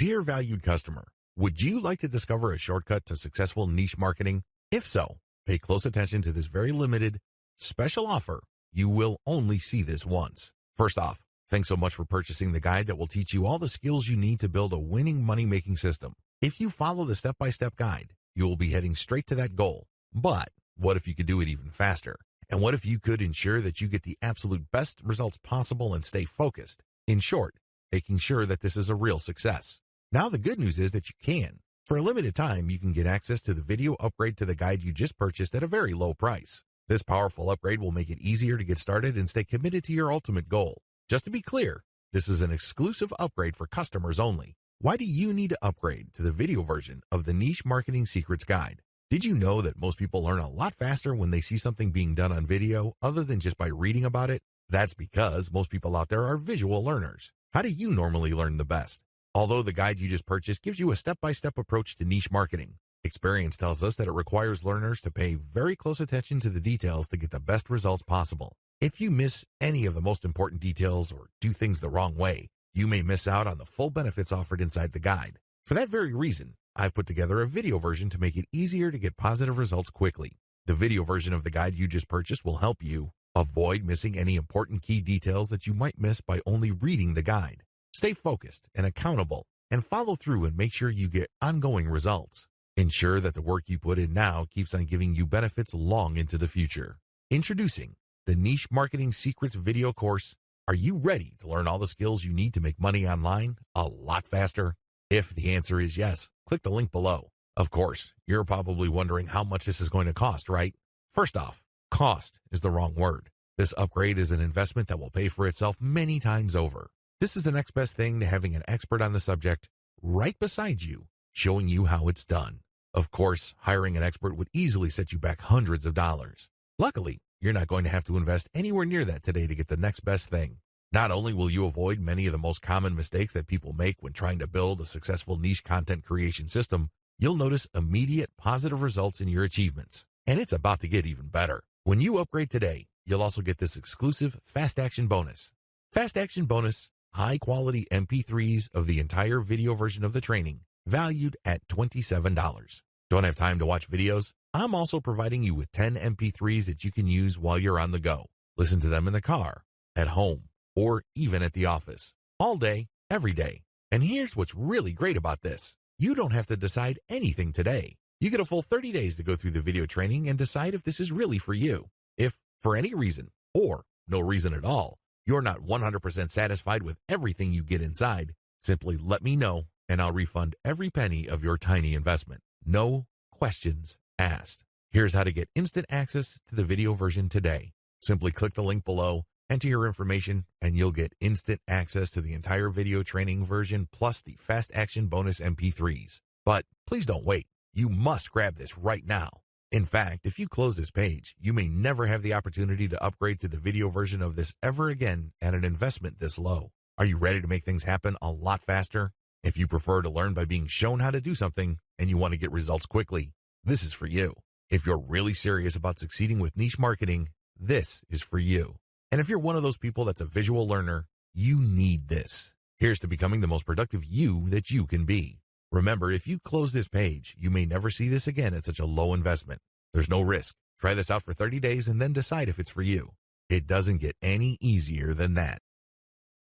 Dear valued customer, would you like to discover a shortcut to successful niche marketing? If so, pay close attention to this very limited, special offer. You will only see this once. First off, thanks so much for purchasing the guide that will teach you all the skills you need to build a winning money-making system. If you follow the step-by-step guide, you will be heading straight to that goal. But what if you could do it even faster? And what if you could ensure that you get the absolute best results possible and stay focused? In short, making sure that this is a real success. Now the good news is that you can. For a limited time, you can get access to the video upgrade to the guide you just purchased at a very low price. This powerful upgrade will make it easier to get started and stay committed to your ultimate goal. Just to be clear, this is an exclusive upgrade for customers only. Why do you need to upgrade to the video version of the Niche Marketing Secrets Guide? Did you know that most people learn a lot faster when they see something being done on video other than just by reading about it? That's because most people out there are visual learners. How do you normally learn the best? Although the guide you just purchased gives you a step-by-step approach to niche marketing, experience tells us that it requires learners to pay very close attention to the details to get the best results possible. If you miss any of the most important details or do things the wrong way, you may miss out on the full benefits offered inside the guide. For that very reason, I've put together a video version to make it easier to get positive results quickly. The video version of the guide you just purchased will help you avoid missing any important key details that you might miss by only reading the guide. Stay focused and accountable and follow through and make sure you get ongoing results. Ensure that the work you put in now keeps on giving you benefits long into the future. Introducing the Niche Marketing Secrets video course. Are you ready to learn all the skills you need to make money online a lot faster? If the answer is yes, click the link below. Of course, you're probably wondering how much this is going to cost, right? First off, cost is the wrong word. This upgrade is an investment that will pay for itself many times over. This is the next best thing to having an expert on the subject right beside you, showing you how it's done. Of course, hiring an expert would easily set you back hundreds of dollars. Luckily, you're not going to have to invest anywhere near that today to get the next best thing. Not only will you avoid many of the most common mistakes that people make when trying to build a successful niche content creation system, you'll notice immediate positive results in your achievements. And it's about to get even better. When you upgrade today, you'll also get this exclusive Fast Action bonus. Fast Action bonus, high-quality MP3s of the entire video version of the training, valued at $27. Don't have time to watch videos? I'm also providing you with 10 MP3s that you can use while you're on the go. Listen to them in the car, at home, or even at the office. All day, every day. And here's what's really great about this. You don't have to decide anything today. You get a full 30 days to go through the video training and decide if this is really for you. If, for any reason, or no reason at all, you're not 100% satisfied with everything you get inside, simply let me know and I'll refund every penny of your tiny investment. No questions asked. Here's how to get instant access to the video version today. Simply click the link below, enter your information, and you'll get instant access to the entire video training version plus the Fast Action bonus MP3s. But please don't wait. You must grab this right now. In fact, if you close this page, you may never have the opportunity to upgrade to the video version of this ever again at an investment this low. Are you ready to make things happen a lot faster? If you prefer to learn by being shown how to do something and you want to get results quickly, this is for you. If you're really serious about succeeding with niche marketing, this is for you. And if you're one of those people that's a visual learner, you need this. Here's to becoming the most productive you that you can be. Remember, if you close this page, you may never see this again at such a low investment. There's no risk. Try this out for 30 days and then decide if it's for you. It doesn't get any easier than that.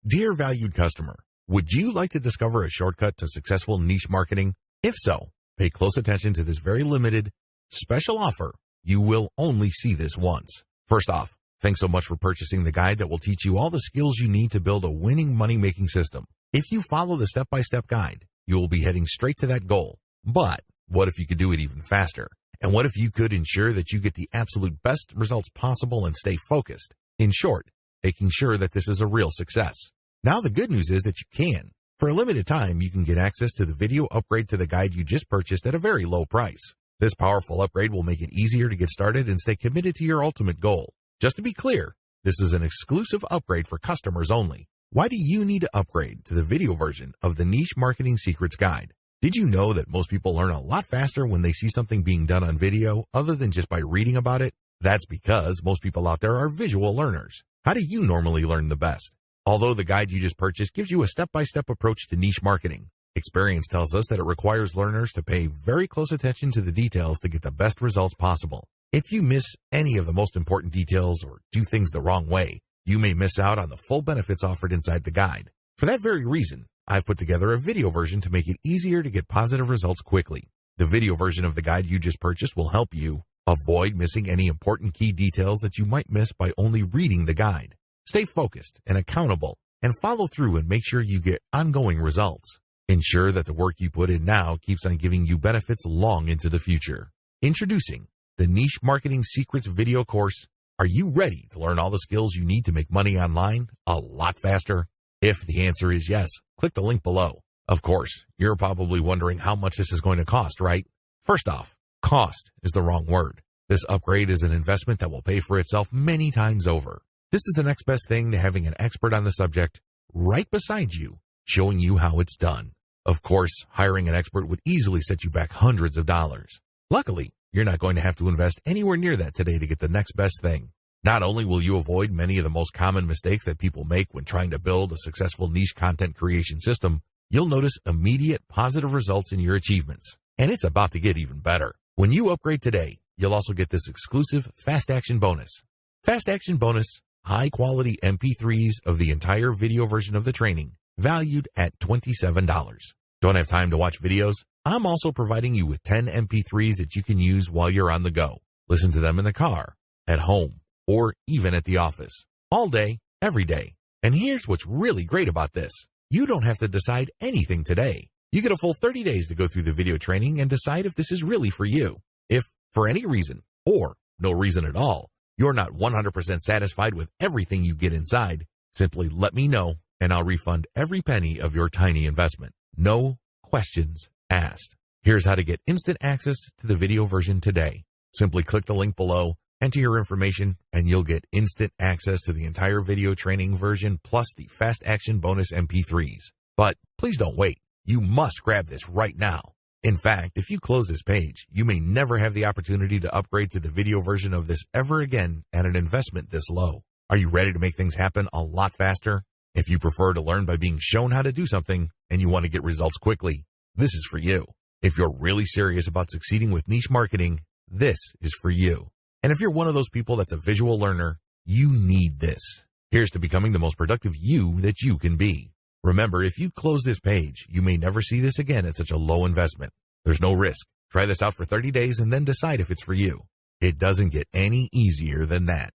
Dear valued customer, would you like to discover a shortcut to successful niche marketing? If so, pay close attention to this very limited, special offer. You will only see this once. First off, thanks so much for purchasing the guide that will teach you all the skills you need to build a winning money-making system. If you follow the step-by-step guide, you will be heading straight to that goal. But what if you could do it even faster? And what if you could ensure that you get the absolute best results possible and stay focused? In short, making sure that this is a real success. Now the good news is that you can. For a limited time, you can get access to the video upgrade to the guide you just purchased at a very low price. This powerful upgrade will make it easier to get started and stay committed to your ultimate goal. Just to be clear, this is an exclusive upgrade for customers only. Why do you need to upgrade to the video version of the Niche Marketing Secrets Guide? Did you know that most people learn a lot faster when they see something being done on video other than just by reading about it? That's because most people out there are visual learners. How do you normally learn the best? Although the guide you just purchased gives you a step-by-step approach to niche marketing, Experience tells us that it requires learners to pay very close attention to the details to get the best results possible. If you miss any of the most important details or do things the wrong way, you may miss out on the full benefits offered inside the guide. For that very reason, I've put together a video version to make it easier to get positive results quickly. The video version of the guide you just purchased will help you avoid missing any important key details that you might miss by only reading the guide. Stay focused and accountable and follow through and make sure you get ongoing results. Ensure that the work you put in now keeps on giving you benefits long into the future. Introducing the Niche Marketing Secrets video course. Are you ready to learn all the skills you need to make money online a lot faster? If the answer is yes, click the link below. Of course, you're probably wondering how much this is going to cost, right? First off, cost is the wrong word. This upgrade is an investment that will pay for itself many times over. This is the next best thing to having an expert on the subject right beside you, showing you how it's done. Of course, hiring an expert would easily set you back hundreds of dollars. Luckily, you're not going to have to invest anywhere near that today to get the next best thing. Not only will you avoid many of the most common mistakes that people make when trying to build a successful niche content creation system, you'll notice immediate positive results in your achievements. And it's about to get even better. When you upgrade today, you'll also get this exclusive Fast Action Bonus. Fast Action Bonus, high-quality MP3s of the entire video version of the training, valued at $27. Don't have time to watch videos? I'm also providing you with 10 MP3s that you can use while you're on the go. Listen to them in the car, at home, or even at the office. All day, every day. And here's what's really great about this. You don't have to decide anything today. You get a full 30 days to go through the video training and decide if this is really for you. If, for any reason, or no reason at all, you're not 100% satisfied with everything you get inside, simply let me know and I'll refund every penny of your tiny investment. No questions asked. Here's how to get instant access to the video version today. Simply click the link below, enter your information, and you'll get instant access to the entire video training version plus the Fast Action Bonus MP3s. But please don't wait. You must grab this right now. In fact, if you close this page, you may never have the opportunity to upgrade to the video version of this ever again at an investment this low. Are you ready to make things happen a lot faster? If you prefer to learn by being shown how to do something and you want to get results quickly, this is for you. If you're really serious about succeeding with niche marketing, this is for you. And if you're one of those people that's a visual learner, you need this. Here's to becoming the most productive you that you can be. Remember, if you close this page, you may never see this again at such a low investment. There's no risk. Try this out for 30 days and then decide if it's for you. It doesn't get any easier than that.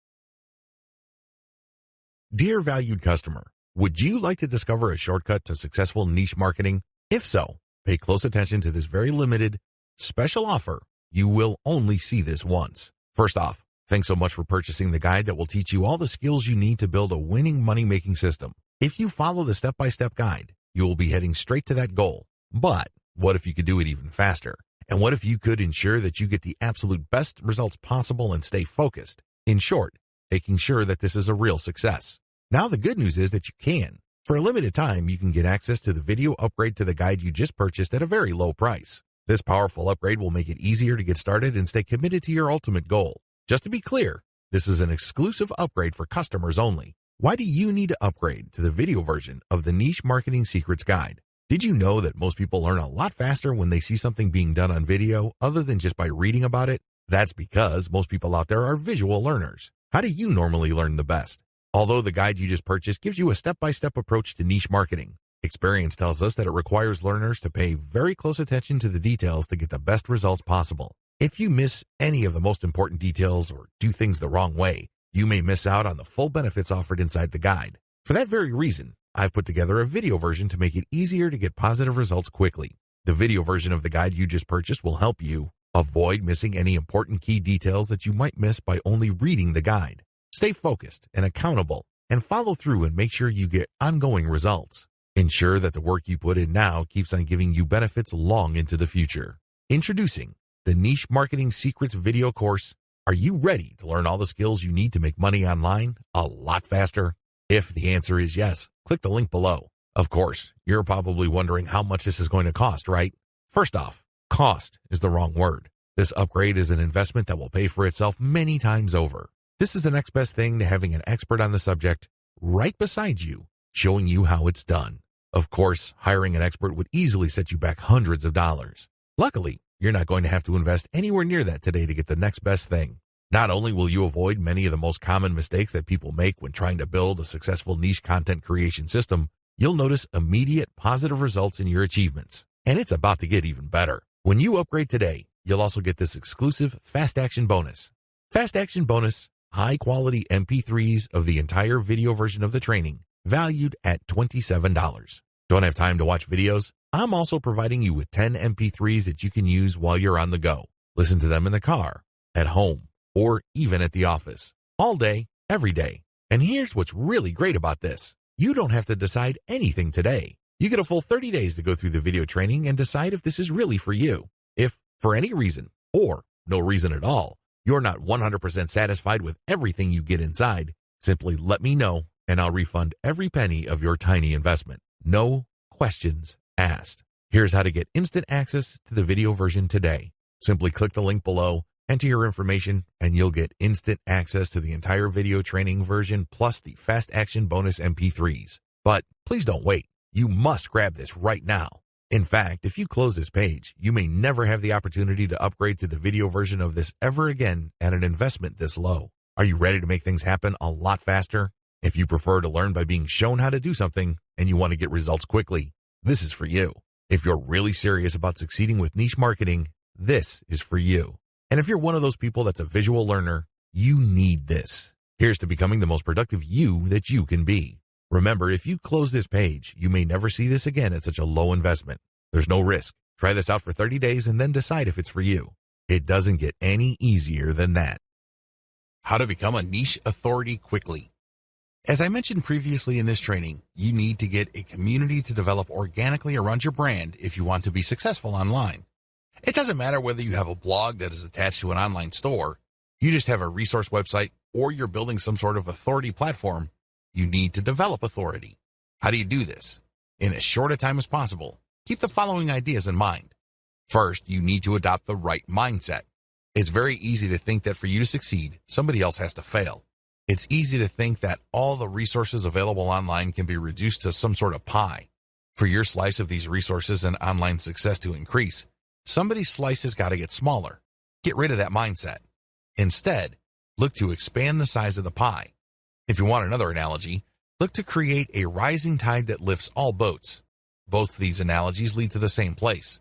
Dear valued customer, would you like to discover a shortcut to successful niche marketing? If so, pay close attention to this very limited, special offer. You will only see this once. First off, thanks so much for purchasing the guide that will teach you all the skills you need to build a winning money-making system. If you follow the step-by-step guide, you will be heading straight to that goal. But what if you could do it even faster? And what if you could ensure that you get the absolute best results possible and stay focused? In short, making sure that this is a real success. Now the good news is that you can. For a limited time, you can get access to the video upgrade to the guide you just purchased at a very low price. This powerful upgrade will make it easier to get started and stay committed to your ultimate goal. Just to be clear, this is an exclusive upgrade for customers only. Why do you need to upgrade to the video version of the Niche Marketing Secrets Guide? Did you know that most people learn a lot faster when they see something being done on video other than just by reading about it? That's because most people out there are visual learners. How do you normally learn the best? Although the guide you just purchased gives you a step-by-step approach to niche marketing, experience tells us that it requires learners to pay very close attention to the details to get the best results possible. If you miss any of the most important details or do things the wrong way, you may miss out on the full benefits offered inside the guide. For that very reason, I've put together a video version to make it easier to get positive results quickly. The video version of the guide you just purchased will help you avoid missing any important key details that you might miss by only reading the guide. Stay focused and accountable and follow through and make sure you get ongoing results. Ensure that the work you put in now keeps on giving you benefits long into the future. Introducing the Niche Marketing Secrets video course. Are you ready to learn all the skills you need to make money online a lot faster? If the answer is yes, click the link below. Of course, you're probably wondering how much this is going to cost, right? First off, cost is the wrong word. This upgrade is an investment that will pay for itself many times over. This is the next best thing to having an expert on the subject right beside you, showing you how it's done. Of course, hiring an expert would easily set you back hundreds of dollars. Luckily, you're not going to have to invest anywhere near that today to get the next best thing. Not only will you avoid many of the most common mistakes that people make when trying to build a successful niche content creation system, you'll notice immediate positive results in your achievements. And it's about to get even better. When you upgrade today, you'll also get this exclusive Fast Action bonus. Fast Action bonus, high-quality MP3s of the entire video version of the training, valued at $27. Don't have time to watch videos? I'm also providing you with 10 MP3s that you can use while you're on the go. Listen to them in the car, at home, or even at the office. All day, every day. And here's what's really great about this. You don't have to decide anything today. You get a full 30 days to go through the video training and decide if this is really for you. If, for any reason, or no reason at all, you're not 100% satisfied with everything you get inside, simply let me know and I'll refund every penny of your tiny investment. No questions asked. Here's how to get instant access to the video version today. Simply click the link below, enter your information, and you'll get instant access to the entire video training version plus the Fast Action bonus MP3s. But please don't wait. You must grab this right now. In fact, if you close this page, you may never have the opportunity to upgrade to the video version of this ever again at an investment this low. Are you ready to make things happen a lot faster? If you prefer to learn by being shown how to do something and you want to get results quickly, this is for you. If you're really serious about succeeding with niche marketing, this is for you. And if you're one of those people that's a visual learner, you need this. Here's to becoming the most productive you that you can be. Remember, if you close this page, you may never see this again at such a low investment. There's no risk. Try this out for 30 days and then decide if it's for you. It doesn't get any easier than that. How to become a niche authority quickly. As I mentioned previously in this training, you need to get a community to develop organically around your brand if you want to be successful online. It doesn't matter whether you have a blog that is attached to an online store, you just have a resource website, or you're building some sort of authority platform. You need to develop authority. How do you do this? In as short a time as possible, keep the following ideas in mind. First, you need to adopt the right mindset. It's very easy to think that for you to succeed, somebody else has to fail. It's easy to think that all the resources available online can be reduced to some sort of pie. For your slice of these resources and online success to increase, somebody's slice has got to get smaller. Get rid of that mindset. Instead, look to expand the size of the pie. If you want another analogy, look to create a rising tide that lifts all boats. Both these analogies lead to the same place.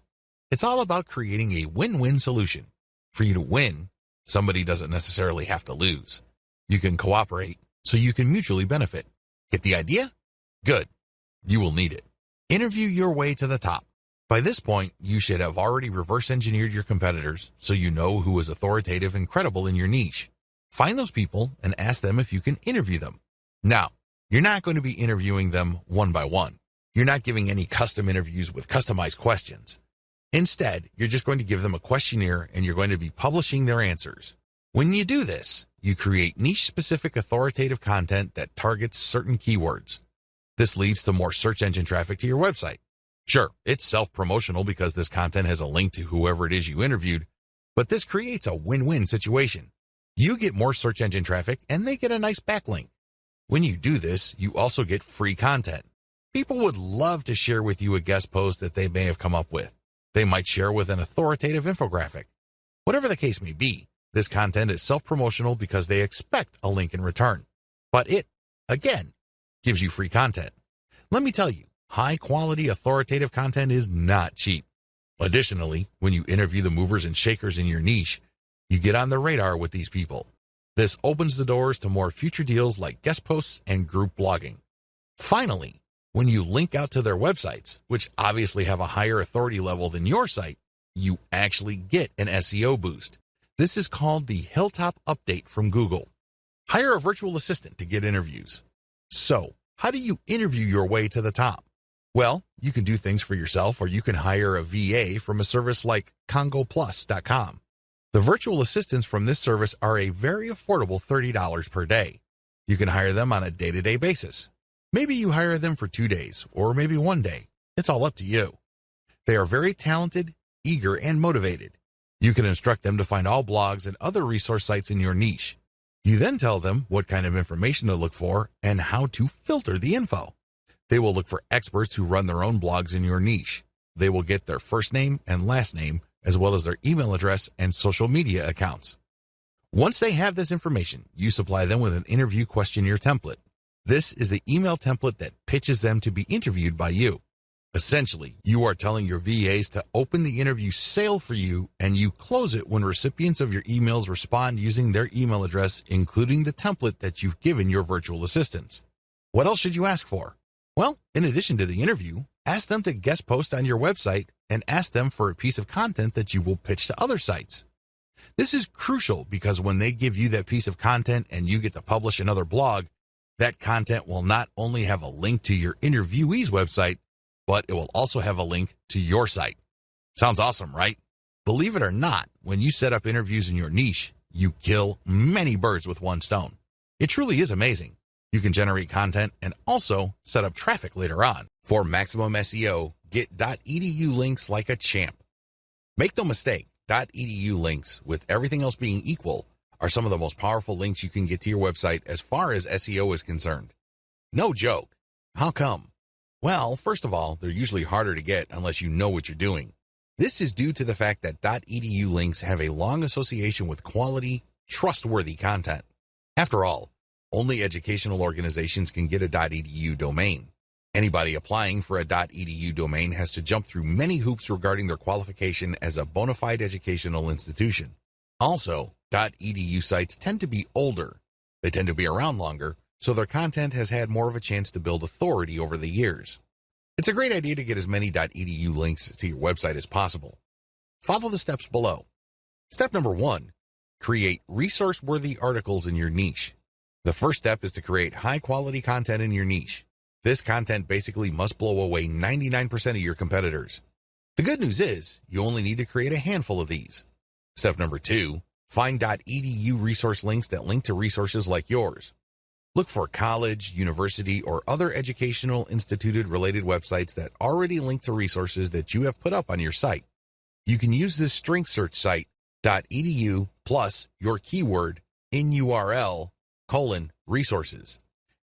It's all about creating a win-win solution. For you to win, somebody doesn't necessarily have to lose. You can cooperate so you can mutually benefit. Get the idea? Good. You will need it. Interview your way to the top. By this point, you should have already reverse engineered your competitors so you know who is authoritative and credible in your niche. Find those people and ask them if you can interview them. Now, you're not going to be interviewing them one by one. You're not giving any custom interviews with customized questions. Instead, you're just going to give them a questionnaire and you're going to be publishing their answers. When you do this, you create niche-specific authoritative content that targets certain keywords. This leads to more search engine traffic to your website. Sure, it's self-promotional because this content has a link to whoever it is you interviewed, but this creates a win-win situation. You get more search engine traffic and they get a nice backlink. When you do this, you also get free content. People would love to share with you a guest post that they may have come up with. They might share with an authoritative infographic. Whatever the case may be, this content is self-promotional because they expect a link in return. But it, again, gives you free content. Let me tell you, high-quality authoritative content is not cheap. Additionally, when you interview the movers and shakers in your niche, you get on the radar with these people. This opens the doors to more future deals like guest posts and group blogging. Finally, when you link out to their websites, which obviously have a higher authority level than your site, you actually get an SEO boost. This is called the Hilltop Update from Google. Hire a virtual assistant to get interviews. So, how do you interview your way to the top? Well, you can do things for yourself or you can hire a VA from a service like CongoPlus.com. The virtual assistants from this service are a very affordable $30 per day. You can hire them on a day-to-day basis. Maybe you hire them for 2 days or maybe 1 day. It's all up to you. They are very talented, eager, and motivated. You can instruct them to find all blogs and other resource sites in your niche. You then tell them what kind of information to look for and how to filter the info. They will look for experts who run their own blogs in your niche. They will get their first name and last name, as well as their email address and social media accounts. Once they have this information, you supply them with an interview questionnaire template. This is the email template that pitches them to be interviewed by you. Essentially, you are telling your VAs to open the interview sale for you, and you close it when recipients of your emails respond using their email address, including the template that you've given your virtual assistants. What else should you ask for? Well, in addition to the interview, ask them to guest post on your website and ask them for a piece of content that you will pitch to other sites. This is crucial because when they give you that piece of content and you get to publish another blog, that content will not only have a link to your interviewee's website, but it will also have a link to your site. Sounds awesome, right? Believe it or not, when you set up interviews in your niche, you kill many birds with one stone. It truly is amazing. You can generate content and also set up traffic later on. For maximum SEO, get .edu links like a champ. Make no mistake, .edu links, with everything else being equal, are some of the most powerful links you can get to your website as far as SEO is concerned. No joke. How come? Well, first of all, they're usually harder to get unless you know what you're doing. This is due to the fact that .edu links have a long association with quality, trustworthy content. After all, only educational organizations can get a .edu domain. Anybody applying for a .edu domain has to jump through many hoops regarding their qualification as a bona fide educational institution. Also, .edu sites tend to be older. They tend to be around longer, so their content has had more of a chance to build authority over the years. It's a great idea to get as many .edu links to your website as possible. Follow the steps below. Step number 1, create resource-worthy articles in your niche. The first step is to create high-quality content in your niche. This content basically must blow away 99% of your competitors. The good news is, you only need to create a handful of these. Step number 2, find .edu resource links that link to resources like yours. Look for college, university, or other educational instituted-related websites that already link to resources that you have put up on your site. You can use this string search site, .edu plus your keyword in URL, resources.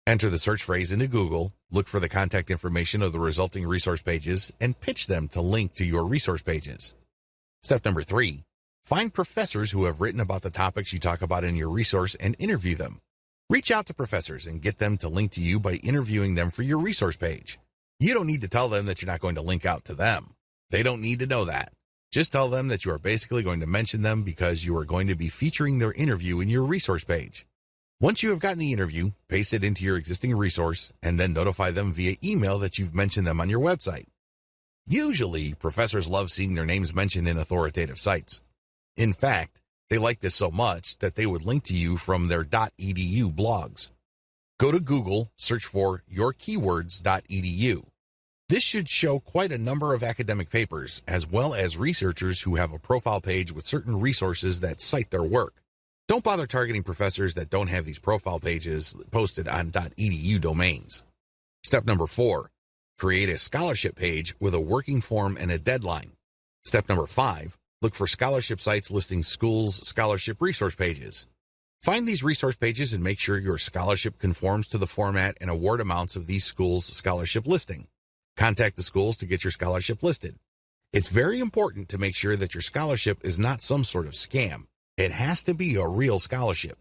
Enter the search phrase into Google, look for the contact information of the resulting resource pages, and pitch them to link to your resource pages. Step number 3, find professors who have written about the topics you talk about in your resource and interview them. Reach out to professors and get them to link to you by interviewing them for your resource page. You don't need to tell them that you're not going to link out to them. They don't need to know that. Just tell them that you are basically going to mention them because you are going to be featuring their interview in your resource page. Once you have gotten the interview, paste it into your existing resource and then notify them via email that you've mentioned them on your website. Usually, professors love seeing their names mentioned in authoritative sites. In fact, they like this so much that they would link to you from their .edu blogs. Go to Google, search for yourkeywords.edu. This should show quite a number of academic papers, as well as researchers who have a profile page with certain resources that cite their work. Don't bother targeting professors that don't have these profile pages posted on .edu domains. Step number 4, create a scholarship page with a working form and a deadline. Step number 5, look for scholarship sites listing schools' scholarship resource pages. Find these resource pages and make sure your scholarship conforms to the format and award amounts of these schools' scholarship listing. Contact the schools to get your scholarship listed. It's very important to make sure that your scholarship is not some sort of scam. It has to be a real scholarship.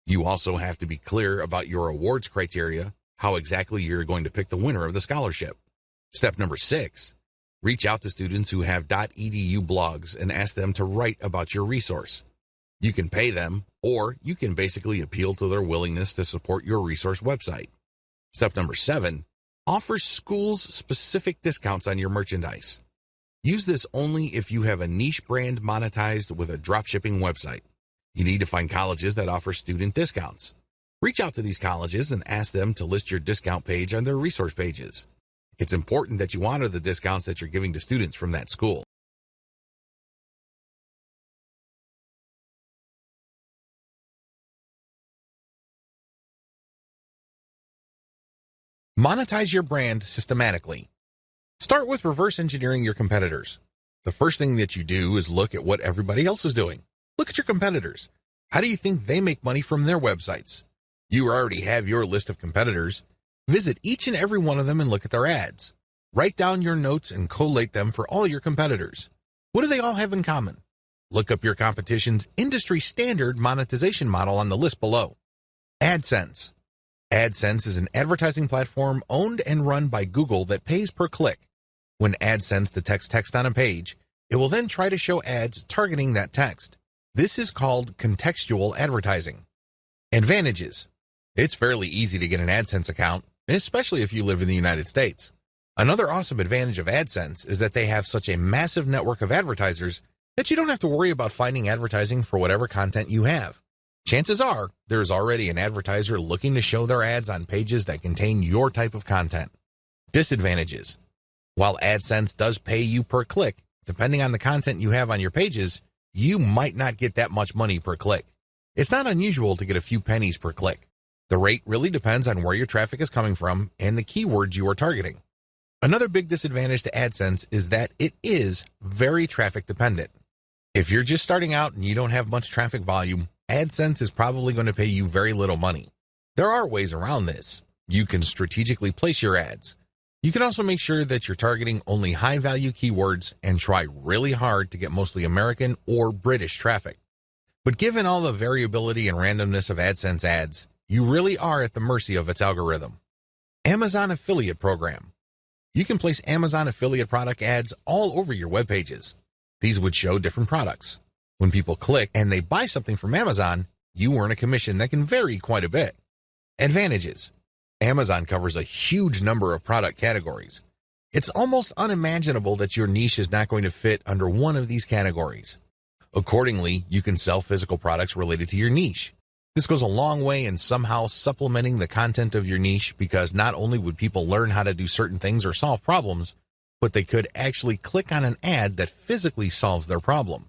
You also have to be clear about your awards criteria, how exactly you're going to pick the winner of the scholarship. Step number 6, reach out to students who have .edu blogs and ask them to write about your resource. You can pay them, or you can basically appeal to their willingness to support your resource website. Step number 7, offer schools specific discounts on your merchandise. Use this only if you have a niche brand monetized with a dropshipping website. You need to find colleges that offer student discounts. Reach out to these colleges and ask them to list your discount page on their resource pages. It's important that you honor the discounts that you're giving to students from that school. Monetize your brand systematically. Start with reverse engineering your competitors. The first thing that you do is look at what everybody else is doing. Look at your competitors. How do you think they make money from their websites? You already have your list of competitors. Visit each and every one of them and look at their ads. Write down your notes and collate them for all your competitors. What do they all have in common? Look up your competition's industry standard monetization model on the list below. AdSense. AdSense is an advertising platform owned and run by Google that pays per click. When AdSense detects text on a page, it will then try to show ads targeting that text. This is called contextual advertising. Advantages. It's fairly easy to get an AdSense account, especially if you live in the United States. Another awesome advantage of AdSense is that they have such a massive network of advertisers that you don't have to worry about finding advertising for whatever content you have. Chances are, there's already an advertiser looking to show their ads on pages that contain your type of content. Disadvantages. While AdSense does pay you per click, depending on the content you have on your pages, you might not get that much money per click. It's not unusual to get a few pennies per click. The rate really depends on where your traffic is coming from and the keywords you are targeting. Another big disadvantage to AdSense is that it is very traffic dependent. If you're just starting out and you don't have much traffic volume, AdSense is probably going to pay you very little money. There are ways around this. You can strategically place your ads. You can also make sure that you're targeting only high-value keywords and try really hard to get mostly American or British traffic. But given all the variability and randomness of AdSense ads, you really are at the mercy of its algorithm. Amazon Affiliate Program. You can place Amazon affiliate product ads all over your web pages. These would show different products. When people click and they buy something from Amazon, you earn a commission that can vary quite a bit. Advantages. Amazon covers a huge number of product categories. It's almost unimaginable that your niche is not going to fit under one of these categories. Accordingly, you can sell physical products related to your niche. This goes a long way in somehow supplementing the content of your niche because not only would people learn how to do certain things or solve problems, but they could actually click on an ad that physically solves their problem.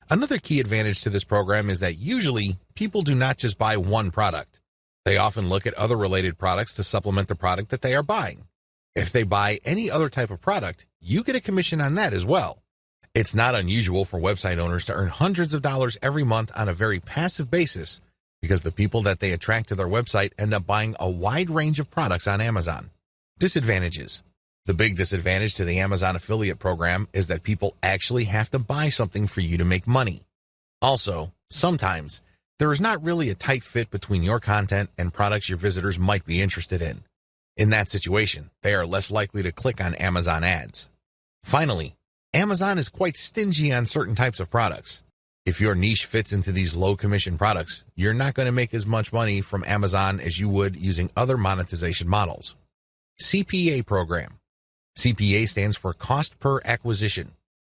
Another key advantage to this program is that usually people do not just buy one product. They often look at other related products to supplement the product that they are buying. If they buy any other type of product, you get a commission on that as well. It's not unusual for website owners to earn hundreds of dollars every month on a very passive basis because the people that they attract to their website end up buying a wide range of products on Amazon. Disadvantages. The big disadvantage to the Amazon affiliate program is that people actually have to buy something for you to make money. Also, sometimes, there is not really a tight fit between your content and products your visitors might be interested in. In that situation, they are less likely to click on Amazon ads. Finally, Amazon is quite stingy on certain types of products. If your niche fits into these low-commission products, you're not going to make as much money from Amazon as you would using other monetization models. CPA program. CPA stands for Cost Per Acquisition.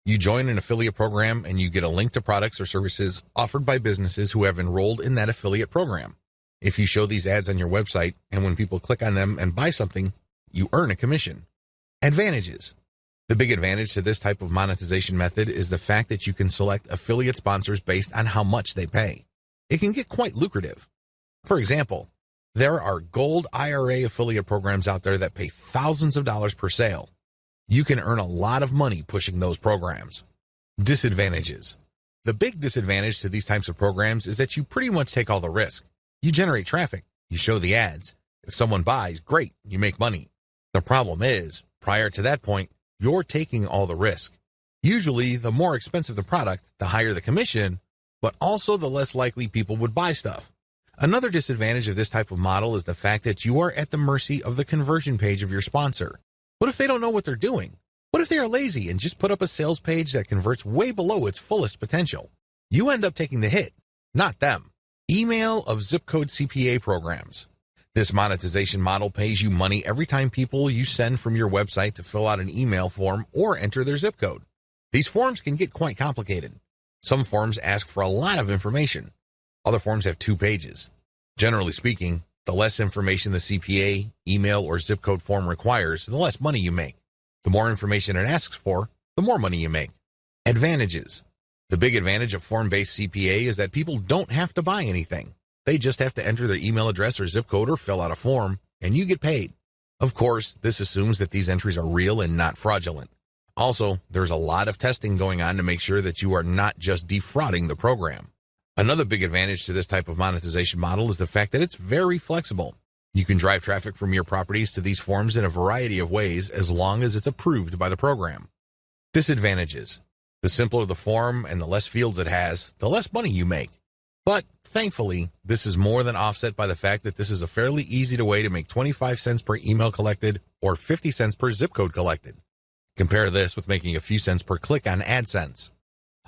You join an affiliate program and you get a link to products or services offered by businesses who have enrolled in that affiliate program. If you show these ads on your website and when people click on them and buy something, you earn a commission. Advantages. The big advantage to this type of monetization method is the fact that you can select affiliate sponsors based on how much they pay. It can get quite lucrative. For example, there are gold IRA affiliate programs out there that pay thousands of dollars per sale. You can earn a lot of money pushing those programs. Disadvantages. The big disadvantage to these types of programs is that you pretty much take all the risk. You generate traffic. You show the ads. If someone buys, great, you make money. The problem is, prior to that point, you're taking all the risk. Usually, the more expensive the product, the higher the commission, but also the less likely people would buy stuff. Another disadvantage of this type of model is the fact that you are at the mercy of the conversion page of your sponsor. What if they don't know what they're doing? What if they are lazy and just put up a sales page that converts way below its fullest potential? You end up taking the hit, not them. Email of zip code CPA programs. This monetization model pays you money every time people you send from your website to fill out an email form or enter their zip code. These forms can get quite complicated. Some forms ask for a lot of information. Other forms have 2 pages. Generally speaking, the less information the CPA, email, or zip code form requires, the less money you make. The more information it asks for, the more money you make. Advantages. The big advantage of form-based CPA is that people don't have to buy anything. They just have to enter their email address or zip code or fill out a form, and you get paid. Of course, this assumes that these entries are real and not fraudulent. Also, there's a lot of testing going on to make sure that you are not just defrauding the program. Another big advantage to this type of monetization model is the fact that it's very flexible. You can drive traffic from your properties to these forms in a variety of ways as long as it's approved by the program. Disadvantages. The simpler the form and the less fields it has, the less money you make. But, thankfully, this is more than offset by the fact that this is a fairly easy way to make 25 cents per email collected or 50 cents per zip code collected. Compare this with making a few cents per click on AdSense.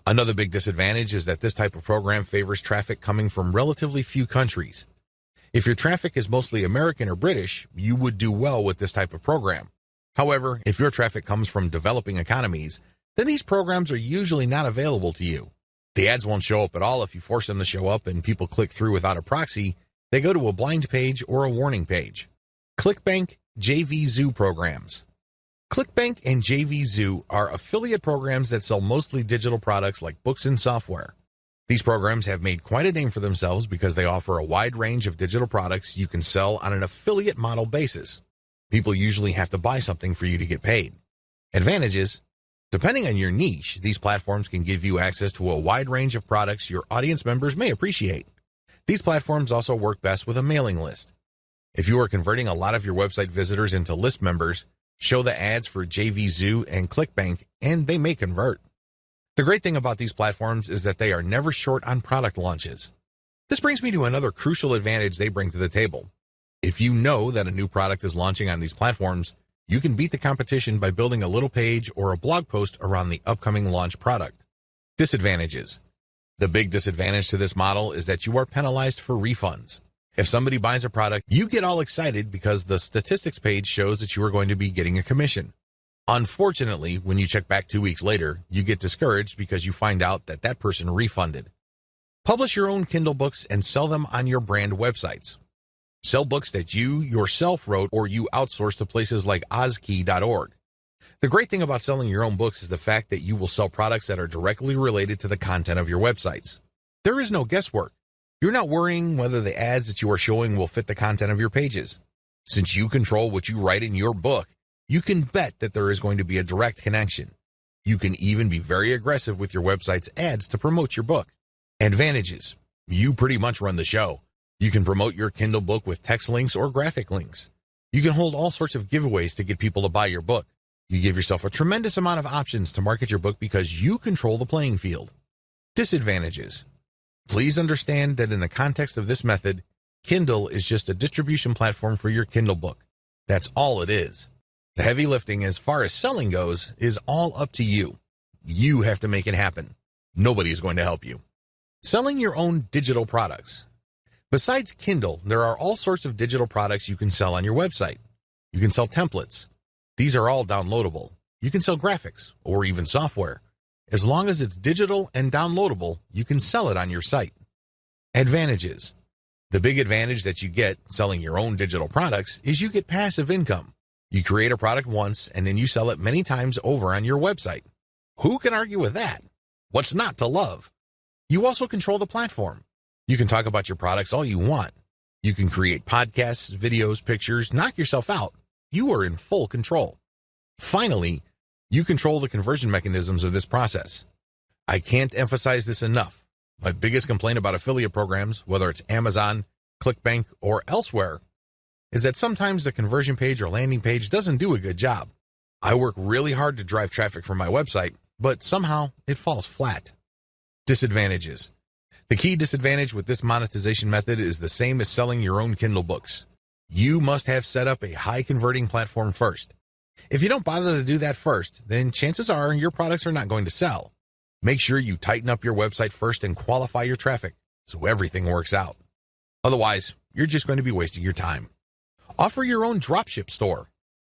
Another big disadvantage is that this type of program favors traffic coming from relatively few countries. If your traffic is mostly American or British, you would do well with this type of program. However, if your traffic comes from developing economies, then these programs are usually not available to you. The ads won't show up at all if you force them to show up and people click through without a proxy. They go to a blind page or a warning page. ClickBank JVZoo programs. ClickBank and JVZoo are affiliate programs that sell mostly digital products like books and software. These programs have made quite a name for themselves because they offer a wide range of digital products you can sell on an affiliate model basis. People usually have to buy something for you to get paid. Advantages. Depending on your niche, these platforms can give you access to a wide range of products your audience members may appreciate. These platforms also work best with a mailing list. If you are converting a lot of your website visitors into list members, show the ads for JVZoo and ClickBank, and they may convert. The great thing about these platforms is that they are never short on product launches. This brings me to another crucial advantage they bring to the table. If you know that a new product is launching on these platforms, you can beat the competition by building a little page or a blog post around the upcoming launch product. Disadvantages. The big disadvantage to this model is that you are penalized for refunds. If somebody buys a product, you get all excited because the statistics page shows that you are going to be getting a commission. Unfortunately, when you check back 2 weeks later, you get discouraged because you find out that that person refunded. Publish your own Kindle books and sell them on your brand websites. Sell books that you yourself wrote or you outsource to places like ozkey.org. The great thing about selling your own books is the fact that you will sell products that are directly related to the content of your websites. There is no guesswork. You're not worrying whether the ads that you are showing will fit the content of your pages. Since you control what you write in your book, you can bet that there is going to be a direct connection. You can even be very aggressive with your website's ads to promote your book. Advantages. You pretty much run the show. You can promote your Kindle book with text links or graphic links. You can hold all sorts of giveaways to get people to buy your book. You give yourself a tremendous amount of options to market your book because you control the playing field. Disadvantages. Please understand that in the context of this method, Kindle is just a distribution platform for your Kindle book. That's all it is. The heavy lifting as far as selling goes is all up to you. You have to make it happen. Nobody is going to help you. Selling your own digital products. Besides Kindle, there are all sorts of digital products you can sell on your website. You can sell templates. These are all downloadable. You can sell graphics or even software. As long as it's digital and downloadable, you can sell it on your site. Advantages. The big advantage that you get selling your own digital products is you get passive income. You create a product once and then you sell it many times over on your website. Who can argue with that? What's not to love? You also control the platform. You can talk about your products all you want. You can create podcasts, videos, pictures, knock yourself out. You are in full control. Finally, you control the conversion mechanisms of this process. I can't emphasize this enough. My biggest complaint about affiliate programs, whether it's Amazon, ClickBank, or elsewhere, is that sometimes the conversion page or landing page doesn't do a good job. I work really hard to drive traffic from my website, but somehow it falls flat. Disadvantages. The key disadvantage with this monetization method is the same as selling your own Kindle books. You must have set up a high converting platform first. If you don't bother to do that first, then chances are your products are not going to sell. Make sure you tighten up your website first and qualify your traffic so everything works out. Otherwise, you're just going to be wasting your time. Offer your own dropship store.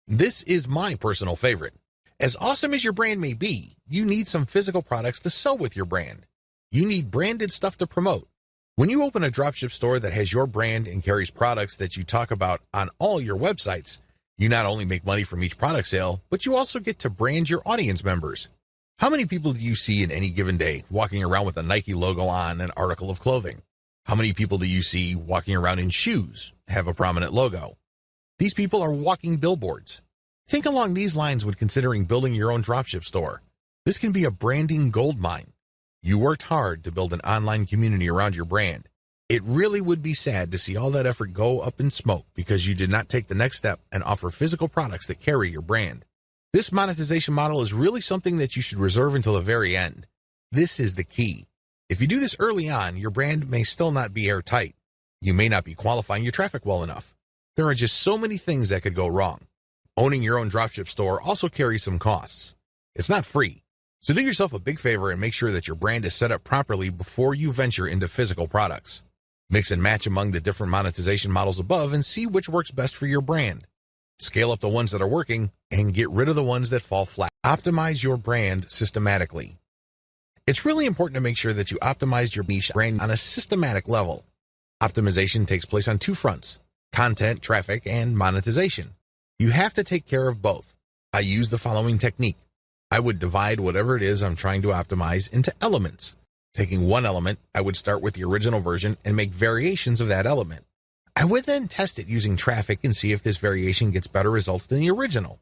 This is my personal favorite. As awesome as your brand may be, you need some physical products to sell with your brand. You need branded stuff to promote. When you open a dropship store that has your brand and carries products that you talk about on all your websites, you not only make money from each product sale, but you also get to brand your audience members. How many people do you see in any given day walking around with a Nike logo on an article of clothing? How many people do you see walking around in shoes, have a prominent logo? These people are walking billboards. Think along these lines when considering building your own dropship store. This can be a branding goldmine. You worked hard to build an online community around your brand. It really would be sad to see all that effort go up in smoke because you did not take the next step and offer physical products that carry your brand. This monetization model is really something that you should reserve until the very end. This is the key. If you do this early on, your brand may still not be airtight. You may not be qualifying your traffic well enough. There are just so many things that could go wrong. Owning your own dropship store also carries some costs. It's not free. So do yourself a big favor and make sure that your brand is set up properly before you venture into physical products. Mix and match among the different monetization models above and see which works best for your brand. Scale up the ones that are working and get rid of the ones that fall flat. Optimize your brand systematically. It's really important to make sure that you optimize your niche brand on a systematic level. Optimization takes place on two fronts: content, traffic, and monetization. You have to take care of both. I use the following technique. I would divide whatever it is I'm trying to optimize into elements. Taking one element, I would start with the original version and make variations of that element. I would then test it using traffic and see if this variation gets better results than the original.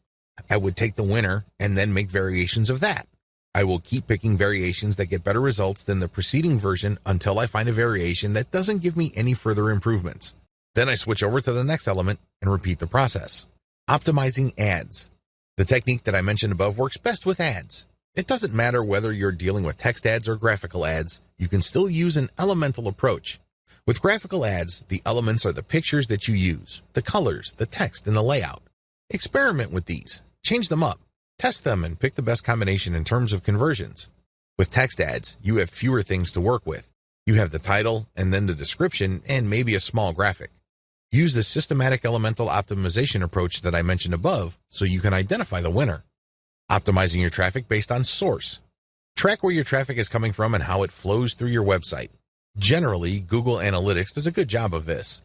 I would take the winner and then make variations of that. I will keep picking variations that get better results than the preceding version until I find a variation that doesn't give me any further improvements. Then I switch over to the next element and repeat the process. Optimizing ads. The technique that I mentioned above works best with ads. It doesn't matter whether you're dealing with text ads or graphical ads, you can still use an elemental approach. With graphical ads, the elements are the pictures that you use, the colors, the text, and the layout. Experiment with these. Change them up. Test them and pick the best combination in terms of conversions. With text ads, you have fewer things to work with. You have the title, and then the description, and maybe a small graphic. Use the systematic elemental optimization approach that I mentioned above so you can identify the winner. Optimizing your traffic based on source. Track where your traffic is coming from and how it flows through your website. Generally, Google Analytics does a good job of this.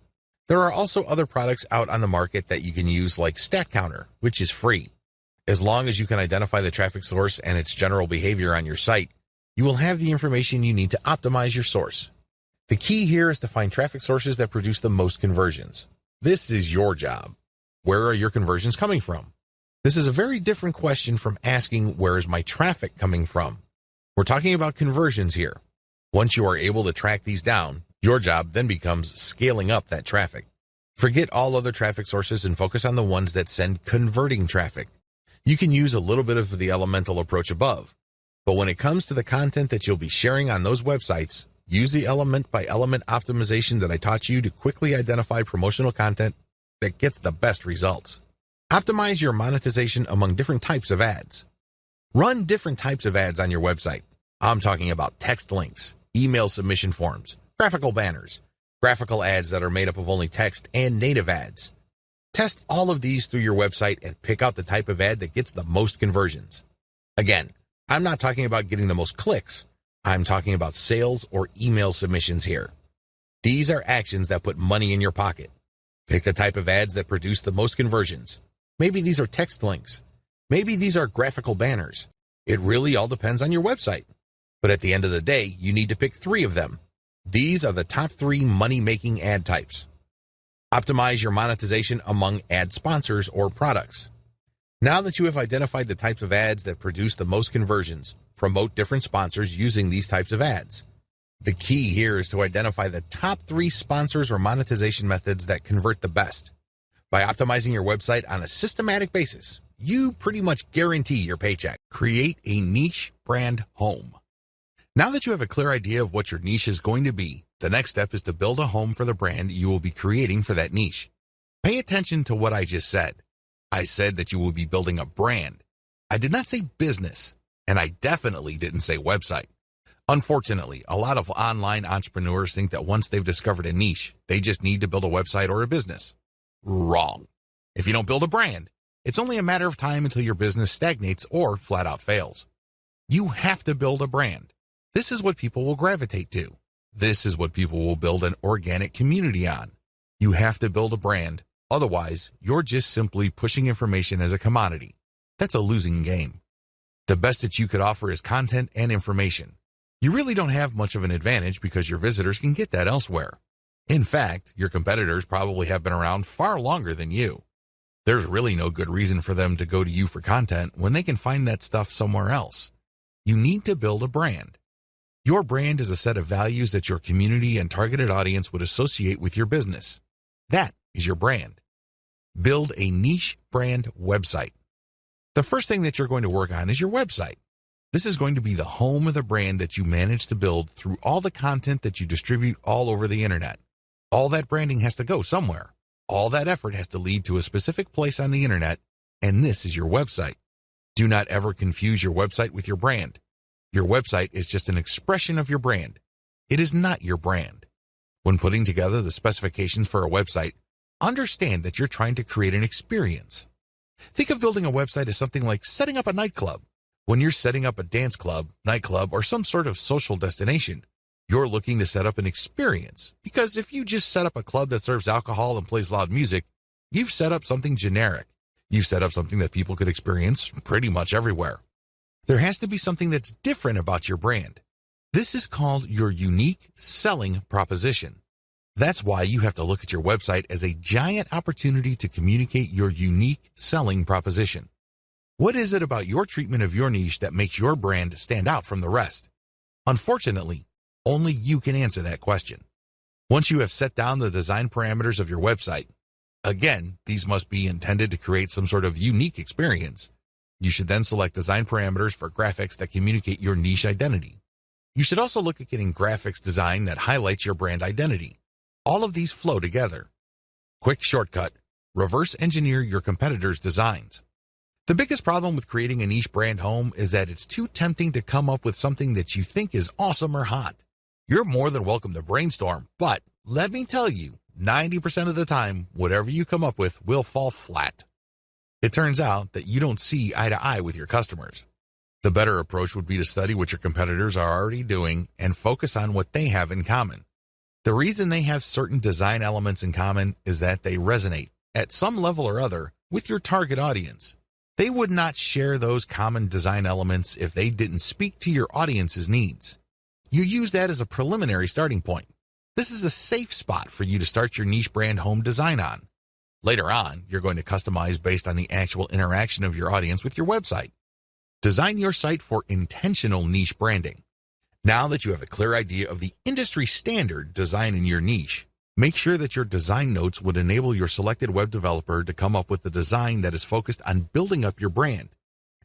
There are also other products out on the market that you can use like StatCounter, which is free. As long as you can identify the traffic source and its general behavior on your site, you will have the information you need to optimize your source. The key here is to find traffic sources that produce the most conversions. This is your job. Where are your conversions coming from? This is a very different question from asking, where is my traffic coming from? We're talking about conversions here. Once you are able to track these down, your job then becomes scaling up that traffic. Forget all other traffic sources and focus on the ones that send converting traffic. You can use a little bit of the elemental approach above, but when it comes to the content that you'll be sharing on those websites, use the element by element optimization that I taught you to quickly identify promotional content that gets the best results. Optimize your monetization among different types of ads. Run different types of ads on your website. I'm talking about text links, email submission forms, graphical banners, graphical ads that are made up of only text, and native ads. Test all of these through your website and pick out the type of ad that gets the most conversions. Again, I'm not talking about getting the most clicks. I'm talking about sales or email submissions here. These are actions that put money in your pocket. Pick the type of ads that produce the most conversions. Maybe these are text links. Maybe these are graphical banners. It really all depends on your website. But at the end of the day, you need to pick 3 of them. These are the top 3 money-making ad types. Optimize your monetization among ad sponsors or products. Now that you have identified the types of ads that produce the most conversions, promote different sponsors using these types of ads. The key here is to identify the top 3 sponsors or monetization methods that convert the best. By optimizing your website on a systematic basis, you pretty much guarantee your paycheck. Create a niche brand home. Now that you have a clear idea of what your niche is going to be, the next step is to build a home for the brand you will be creating for that niche. Pay attention to what I just said. I said that you will be building a brand. I did not say business, and I definitely didn't say website. Unfortunately, a lot of online entrepreneurs think that once they've discovered a niche, they just need to build a website or a business. Wrong. If you don't build a brand, it's only a matter of time until your business stagnates or flat out fails. You have to build a brand. This is what people will gravitate to. This is what people will build an organic community on. You have to build a brand. Otherwise, you're just simply pushing information as a commodity. That's a losing game. The best that you could offer is content and information. You really don't have much of an advantage because your visitors can get that elsewhere. In fact, your competitors probably have been around far longer than you. There's really no good reason for them to go to you for content when they can find that stuff somewhere else. You need to build a brand. Your brand is a set of values that your community and targeted audience would associate with your business. That is your brand. Build a niche brand website. The first thing that you're going to work on is your website. This is going to be the home of the brand that you manage to build through all the content that you distribute all over the internet. All that branding has to go somewhere. All that effort has to lead to a specific place on the internet, and this is your website. Do not ever confuse your website with your brand. Your website is just an expression of your brand. It is not your brand. When putting together the specifications for a website, understand that you're trying to create an experience. Think of building a website as something like setting up a nightclub. When you're setting up a dance club, nightclub, or some sort of social destination, you're looking to set up an experience. Because if you just set up a club that serves alcohol and plays loud music, you've set up something generic. You've set up something that people could experience pretty much everywhere. There has to be something that's different about your brand. This is called your unique selling proposition. That's why you have to look at your website as a giant opportunity to communicate your unique selling proposition. What is it about your treatment of your niche that makes your brand stand out from the rest? Unfortunately, only you can answer that question. Once you have set down the design parameters of your website, again, these must be intended to create some sort of unique experience. You should then select design parameters for graphics that communicate your niche identity. You should also look at getting graphics design that highlights your brand identity. All of these flow together. Quick shortcut: reverse engineer your competitors' designs. The biggest problem with creating a niche brand home is that it's too tempting to come up with something that you think is awesome or hot. You're more than welcome to brainstorm, but let me tell you, 90% of the time, whatever you come up with will fall flat. It turns out that you don't see eye to eye with your customers. The better approach would be to study what your competitors are already doing and focus on what they have in common. The reason they have certain design elements in common is that they resonate, at some level or other, with your target audience. They would not share those common design elements if they didn't speak to your audience's needs. You use that as a preliminary starting point. This is a safe spot for you to start your niche brand home design on. Later on, you're going to customize based on the actual interaction of your audience with your website. Design your site for intentional niche branding. Now that you have a clear idea of the industry standard design in your niche, make sure that your design notes would enable your selected web developer to come up with a design that is focused on building up your brand.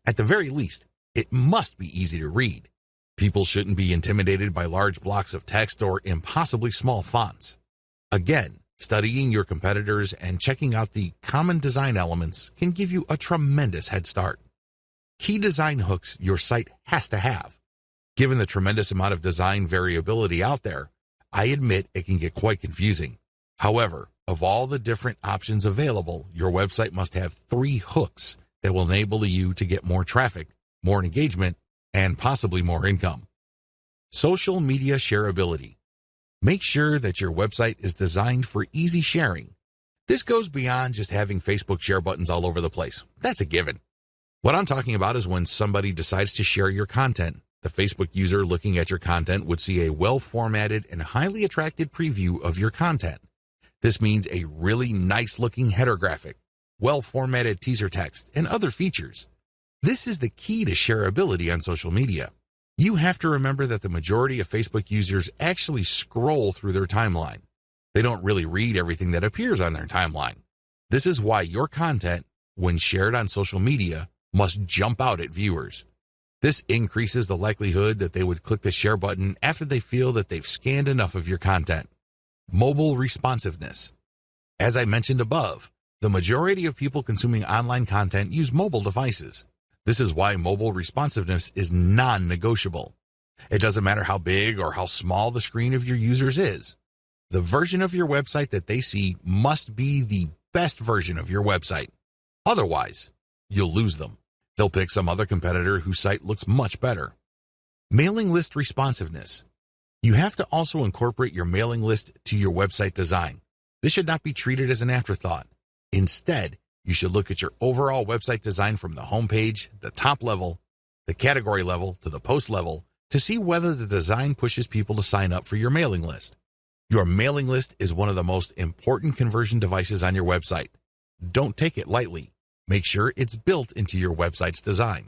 At the very least, it must be easy to read. People shouldn't be intimidated by large blocks of text or impossibly small fonts. Again, studying your competitors and checking out the common design elements can give you a tremendous head start. Key design hooks your site has to have. Given the tremendous amount of design variability out there, I admit it can get quite confusing. However, of all the different options available, your website must have 3 hooks that will enable you to get more traffic, more engagement, and possibly more income. Social media shareability. Make sure that your website is designed for easy sharing. This goes beyond just having Facebook share buttons all over the place. That's a given. What I'm talking about is when somebody decides to share your content. The Facebook user looking at your content would see a well-formatted and highly attractive preview of your content. This means a really nice-looking header graphic, well-formatted teaser text, and other features. This is the key to shareability on social media. You have to remember that the majority of Facebook users actually scroll through their timeline. They don't really read everything that appears on their timeline. This is why your content, when shared on social media, must jump out at viewers. This increases the likelihood that they would click the share button after they feel that they've scanned enough of your content. Mobile responsiveness. As I mentioned above, the majority of people consuming online content use mobile devices. This is why mobile responsiveness is non-negotiable. It doesn't matter how big or how small the screen of your users is. The version of your website that they see must be the best version of your website. Otherwise, you'll lose them. They'll pick some other competitor whose site looks much better. Mailing list responsiveness. You have to also incorporate your mailing list to your website design. This should not be treated as an afterthought. Instead, you should look at your overall website design from the homepage, the top level, the category level, to the post level to see whether the design pushes people to sign up for your mailing list. Your mailing list is one of the most important conversion devices on your website. Don't take it lightly. Make sure it's built into your website's design.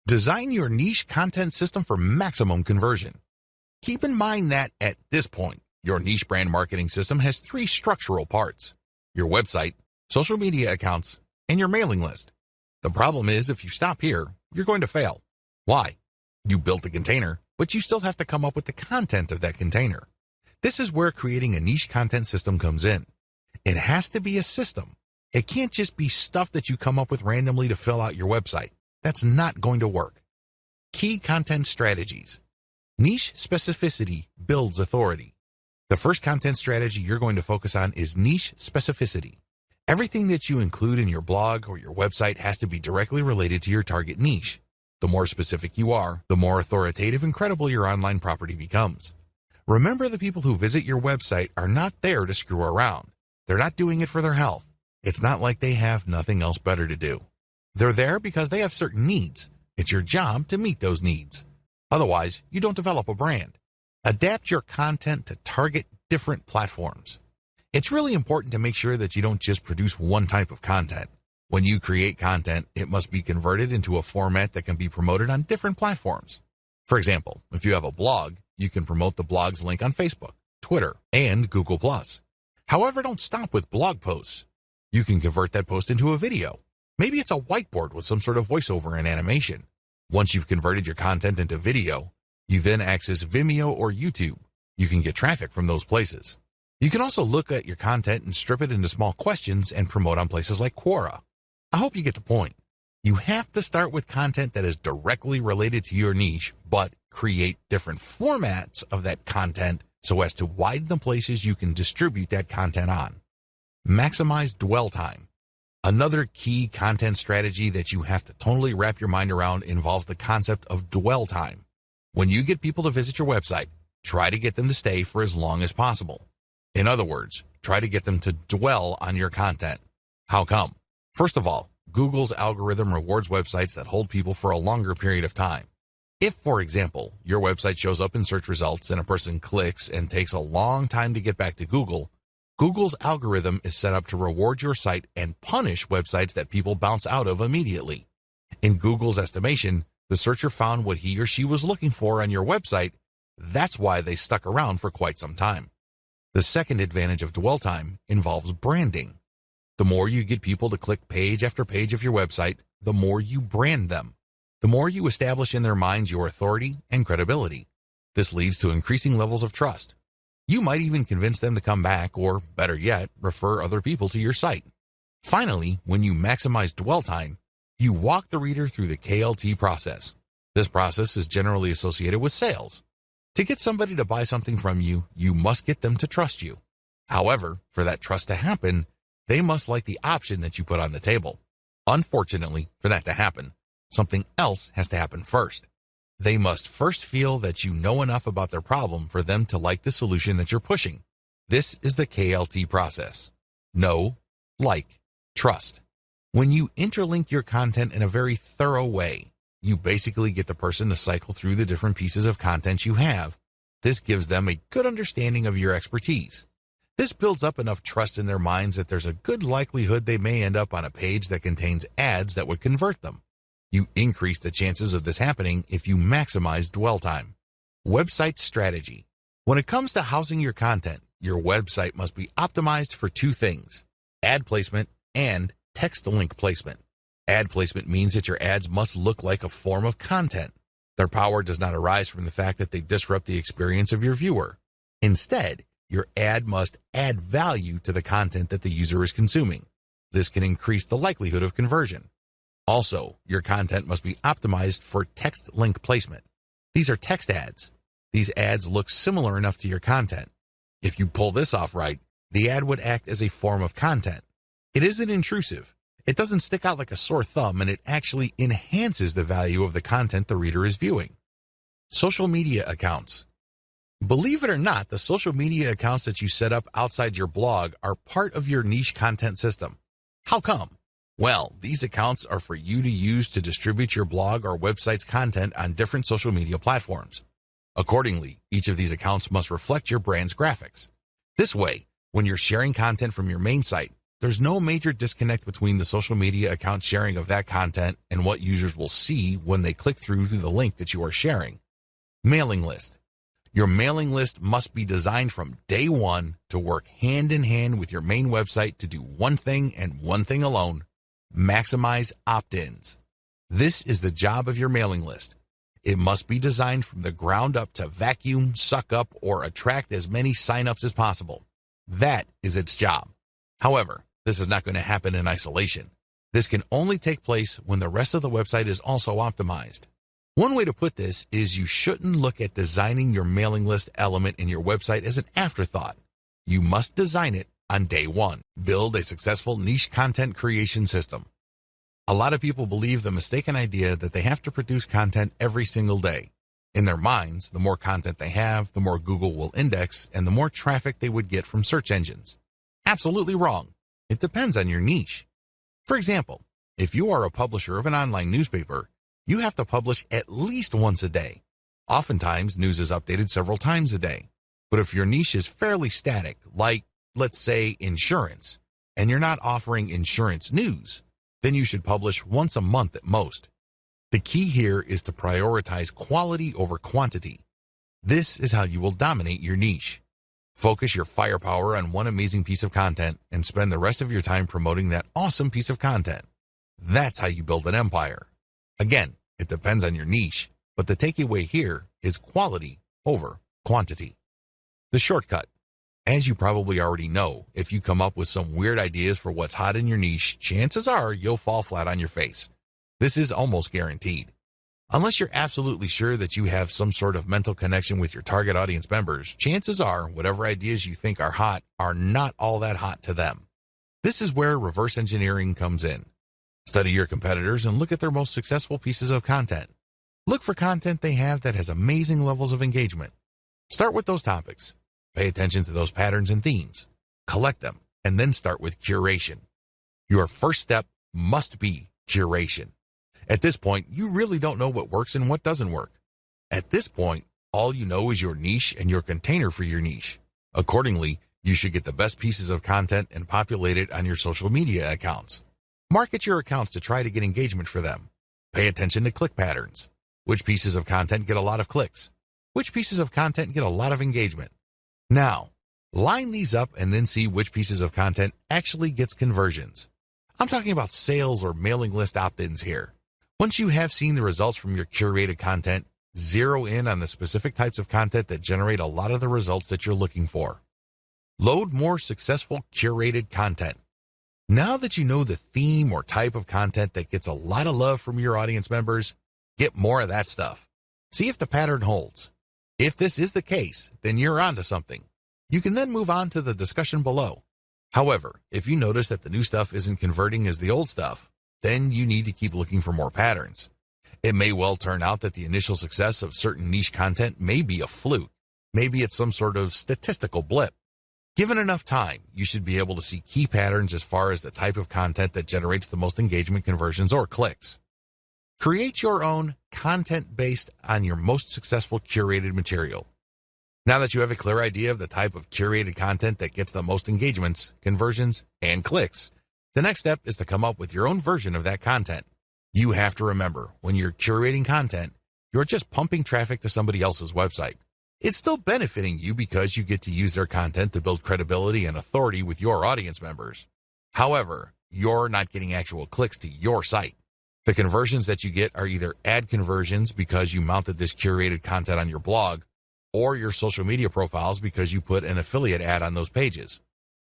Design your niche content system for maximum conversion. Keep in mind that at this point, your niche brand marketing system has 3 structural parts: your website, social media accounts, and your mailing list. The problem is, if you stop here, you're going to fail. Why? You built the container, but you still have to come up with the content of that container. This is where creating a niche content system comes in. It has to be a system. It can't just be stuff that you come up with randomly to fill out your website. That's not going to work. Key content strategies. Niche specificity builds authority. The first content strategy you're going to focus on is niche specificity. Everything that you include in your blog or your website has to be directly related to your target niche. The more specific you are, the more authoritative and credible your online property becomes. Remember, the people who visit your website are not there to screw around. They're not doing it for their health. It's not like they have nothing else better to do. They're there because they have certain needs. It's your job to meet those needs. Otherwise, you don't develop a brand. Adapt your content to target different platforms. It's really important to make sure that you don't just produce one type of content. When you create content, it must be converted into a format that can be promoted on different platforms. For example, if you have a blog, you can promote the blog's link on Facebook, Twitter, and Google+. However, don't stop with blog posts. You can convert that post into a video. Maybe it's a whiteboard with some sort of voiceover and animation. Once you've converted your content into video, you then access Vimeo or YouTube. You can get traffic from those places. You can also look at your content and strip it into small questions and promote on places like Quora. I hope you get the point. You have to start with content that is directly related to your niche, but create different formats of that content so as to widen the places you can distribute that content on. Maximize dwell time. Another key content strategy that you have to totally wrap your mind around involves the concept of dwell time. When you get people to visit your website, try to get them to stay for as long as possible. In other words, try to get them to dwell on your content. How come? First of all, Google's algorithm rewards websites that hold people for a longer period of time. If, for example, your website shows up in search results and a person clicks and takes a long time to get back to Google, Google's algorithm is set up to reward your site and punish websites that people bounce out of immediately. In Google's estimation, the searcher found what he or she was looking for on your website. That's why they stuck around for quite some time. The second advantage of dwell time involves branding. The more you get people to click page after page of your website, the more you brand them. The more you establish in their minds your authority and credibility. This leads to increasing levels of trust. You might even convince them to come back or, better yet, refer other people to your site. Finally, when you maximize dwell time, you walk the reader through the KLT process. This process is generally associated with sales. To get somebody to buy something from you, you must get them to trust you. However, for that trust to happen, they must like the option that you put on the table. Unfortunately, for that to happen, something else has to happen first. They must first feel that you know enough about their problem for them to like the solution that you're pushing. This is the KLT process. Know, like, trust. When you interlink your content in a very thorough way, you basically get the person to cycle through the different pieces of content you have. This gives them a good understanding of your expertise. This builds up enough trust in their minds that there's a good likelihood they may end up on a page that contains ads that would convert them. You increase the chances of this happening if you maximize dwell time. Website strategy. When it comes to housing your content, your website must be optimized for 2 things: ad placement and text link placement. Ad placement means that your ads must look like a form of content. Their power does not arise from the fact that they disrupt the experience of your viewer. Instead, your ad must add value to the content that the user is consuming. This can increase the likelihood of conversion. Also, your content must be optimized for text link placement. These are text ads. These ads look similar enough to your content. If you pull this off right, the ad would act as a form of content. It isn't intrusive. It doesn't stick out like a sore thumb, and it actually enhances the value of the content the reader is viewing. Social media accounts. Believe it or not, the social media accounts that you set up outside your blog are part of your niche content system. How come? Well, these accounts are for you to use to distribute your blog or website's content on different social media platforms. Accordingly, each of these accounts must reflect your brand's graphics. This way, when you're sharing content from your main site, there's no major disconnect between the social media account sharing of that content and what users will see when they click through to the link that you are sharing. Mailing list. Your mailing list must be designed from day one to work hand in hand with your main website to do one thing and one thing alone: maximize opt-ins. This is the job of your mailing list. It must be designed from the ground up to vacuum, suck up, or attract as many signups as possible. That is its job. However, this is not going to happen in isolation. This can only take place when the rest of the website is also optimized. One way to put this is you shouldn't look at designing your mailing list element in your website as an afterthought. You must design it on day one. Build a successful niche content creation system. A lot of people believe the mistaken idea that they have to produce content every single day. In their minds, the more content they have, the more Google will index and the more traffic they would get from search engines. Absolutely wrong. It depends on your niche. For example, if you are a publisher of an online newspaper, you have to publish at least once a day. Oftentimes, news is updated several times a day. But if your niche is fairly static, like, let's say, insurance, and you're not offering insurance news, then you should publish once a month at most. The key here is to prioritize quality over quantity. This is how you will dominate your niche. Focus your firepower on one amazing piece of content and spend the rest of your time promoting that awesome piece of content. That's how you build an empire. Again, it depends on your niche, but the takeaway here is quality over quantity. The shortcut. As you probably already know, if you come up with some weird ideas for what's hot in your niche, chances are you'll fall flat on your face. This is almost guaranteed. Unless you're absolutely sure that you have some sort of mental connection with your target audience members, chances are whatever ideas you think are hot are not all that hot to them. This is where reverse engineering comes in. Study your competitors and look at their most successful pieces of content. Look for content they have that has amazing levels of engagement. Start with those topics. Pay attention to those patterns and themes. Collect them, and then start with curation. Your first step must be curation. At this point, you really don't know what works and what doesn't work. At this point, all you know is your niche and your container for your niche. Accordingly, you should get the best pieces of content and populate it on your social media accounts. Market your accounts to try to get engagement for them. Pay attention to click patterns. Which pieces of content get a lot of clicks? Which pieces of content get a lot of engagement? Now, line these up and then see which pieces of content actually gets conversions. I'm talking about sales or mailing list opt-ins here. Once you have seen the results from your curated content, zero in on the specific types of content that generate a lot of the results that you're looking for. Load more successful curated content. Now that you know the theme or type of content that gets a lot of love from your audience members, get more of that stuff. See if the pattern holds. If this is the case, then you're onto something. You can then move on to the discussion below. However, if you notice that the new stuff isn't converting as the old stuff, then you need to keep looking for more patterns. It may well turn out that the initial success of certain niche content may be a fluke. Maybe it's some sort of statistical blip. Given enough time, you should be able to see key patterns as far as the type of content that generates the most engagement, conversions, or clicks. Create your own content based on your most successful curated material. Now that you have a clear idea of the type of curated content that gets the most engagements, conversions, and clicks, the next step is to come up with your own version of that content. You have to remember, when you're curating content, you're just pumping traffic to somebody else's website. It's still benefiting you because you get to use their content to build credibility and authority with your audience members. However, you're not getting actual clicks to your site. The conversions that you get are either ad conversions because you mounted this curated content on your blog, or your social media profiles because you put an affiliate ad on those pages.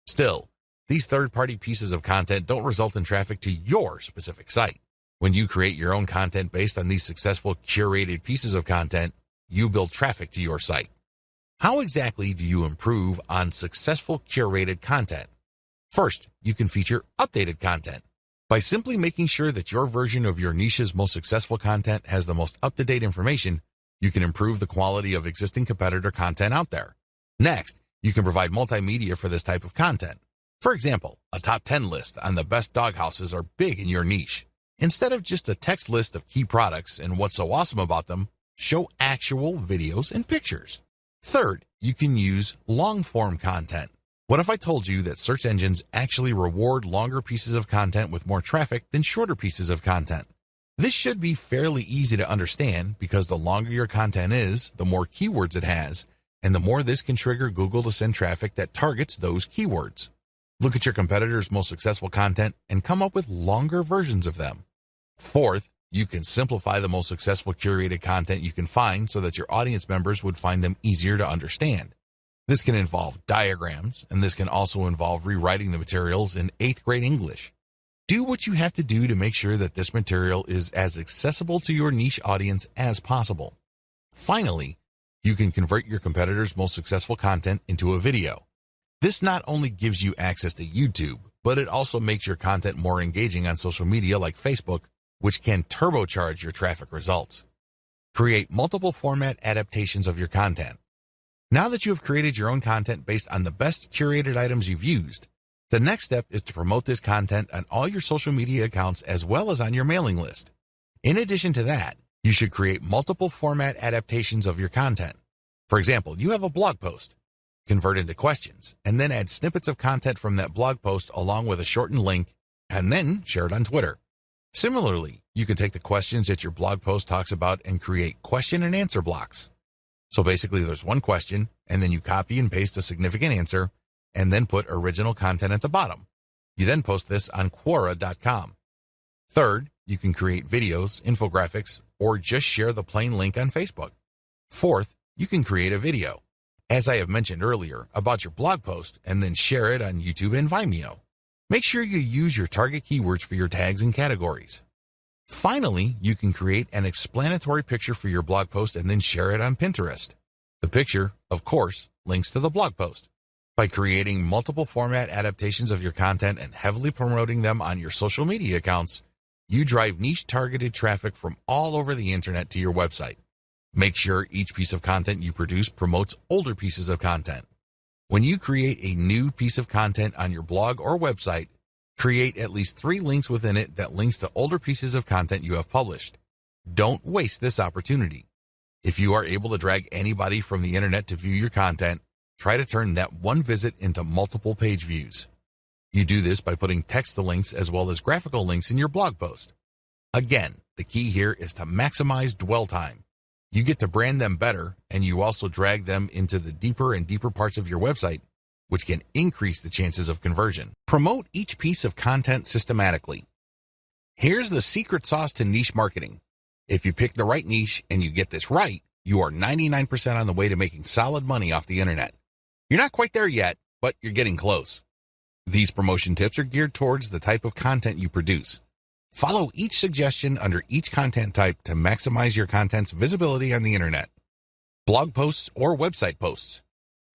Still, these third-party pieces of content don't result in traffic to your specific site. When you create your own content based on these successful curated pieces of content, you build traffic to your site. How exactly do you improve on successful curated content? First, you can feature updated content. By simply making sure that your version of your niche's most successful content has the most up-to-date information, you can improve the quality of existing competitor content out there. Next, you can provide multimedia for this type of content. For example, a top 10 list on the best dog houses are big in your niche. Instead of just a text list of key products and what's so awesome about them, show actual videos and pictures. Third, you can use long-form content. What if I told you that search engines actually reward longer pieces of content with more traffic than shorter pieces of content? This should be fairly easy to understand because the longer your content is, the more keywords it has, and the more this can trigger Google to send traffic that targets those keywords. Look at your competitors' most successful content and come up with longer versions of them. Fourth, you can simplify the most successful curated content you can find so that your audience members would find them easier to understand. This can involve diagrams, and this can also involve rewriting the materials in 8th grade English. Do what you have to do to make sure that this material is as accessible to your niche audience as possible. Finally, you can convert your competitors' most successful content into a video. This not only gives you access to YouTube, but it also makes your content more engaging on social media like Facebook, which can turbocharge your traffic results. Create multiple format adaptations of your content. Now that you have created your own content based on the best curated items you've used, the next step is to promote this content on all your social media accounts as well as on your mailing list. In addition to that, you should create multiple format adaptations of your content. For example, you have a blog post. Convert into questions, and then add snippets of content from that blog post along with a shortened link, and then share it on Twitter. Similarly, you can take the questions that your blog post talks about and create question and answer blocks. So basically there's one question, and then you copy and paste a significant answer, and then put original content at the bottom. You then post this on Quora.com. Third, you can create videos, infographics, or just share the plain link on Facebook. Fourth, you can create a video, as I have mentioned earlier, about your blog post and then share it on YouTube and Vimeo. Make sure you use your target keywords for your tags and categories. Finally, you can create an explanatory picture for your blog post and then share it on Pinterest. The picture, of course, links to the blog post. By creating multiple format adaptations of your content and heavily promoting them on your social media accounts, you drive niche targeted traffic from all over the internet to your website. Make sure each piece of content you produce promotes older pieces of content. When you create a new piece of content on your blog or website, create at least 3 links within it that links to older pieces of content you have published. Don't waste this opportunity. If you are able to drag anybody from the internet to view your content, try to turn that one visit into multiple page views. You do this by putting text links as well as graphical links in your blog post. Again, the key here is to maximize dwell time. You get to brand them better, and you also drag them into the deeper and deeper parts of your website, which can increase the chances of conversion. Promote each piece of content systematically. Here's the secret sauce to niche marketing. If you pick the right niche and you get this right, you are 99% on the way to making solid money off the internet. You're not quite there yet, but you're getting close. These promotion tips are geared towards the type of content you produce. Follow each suggestion under each content type to maximize your content's visibility on the internet. Blog posts or website posts.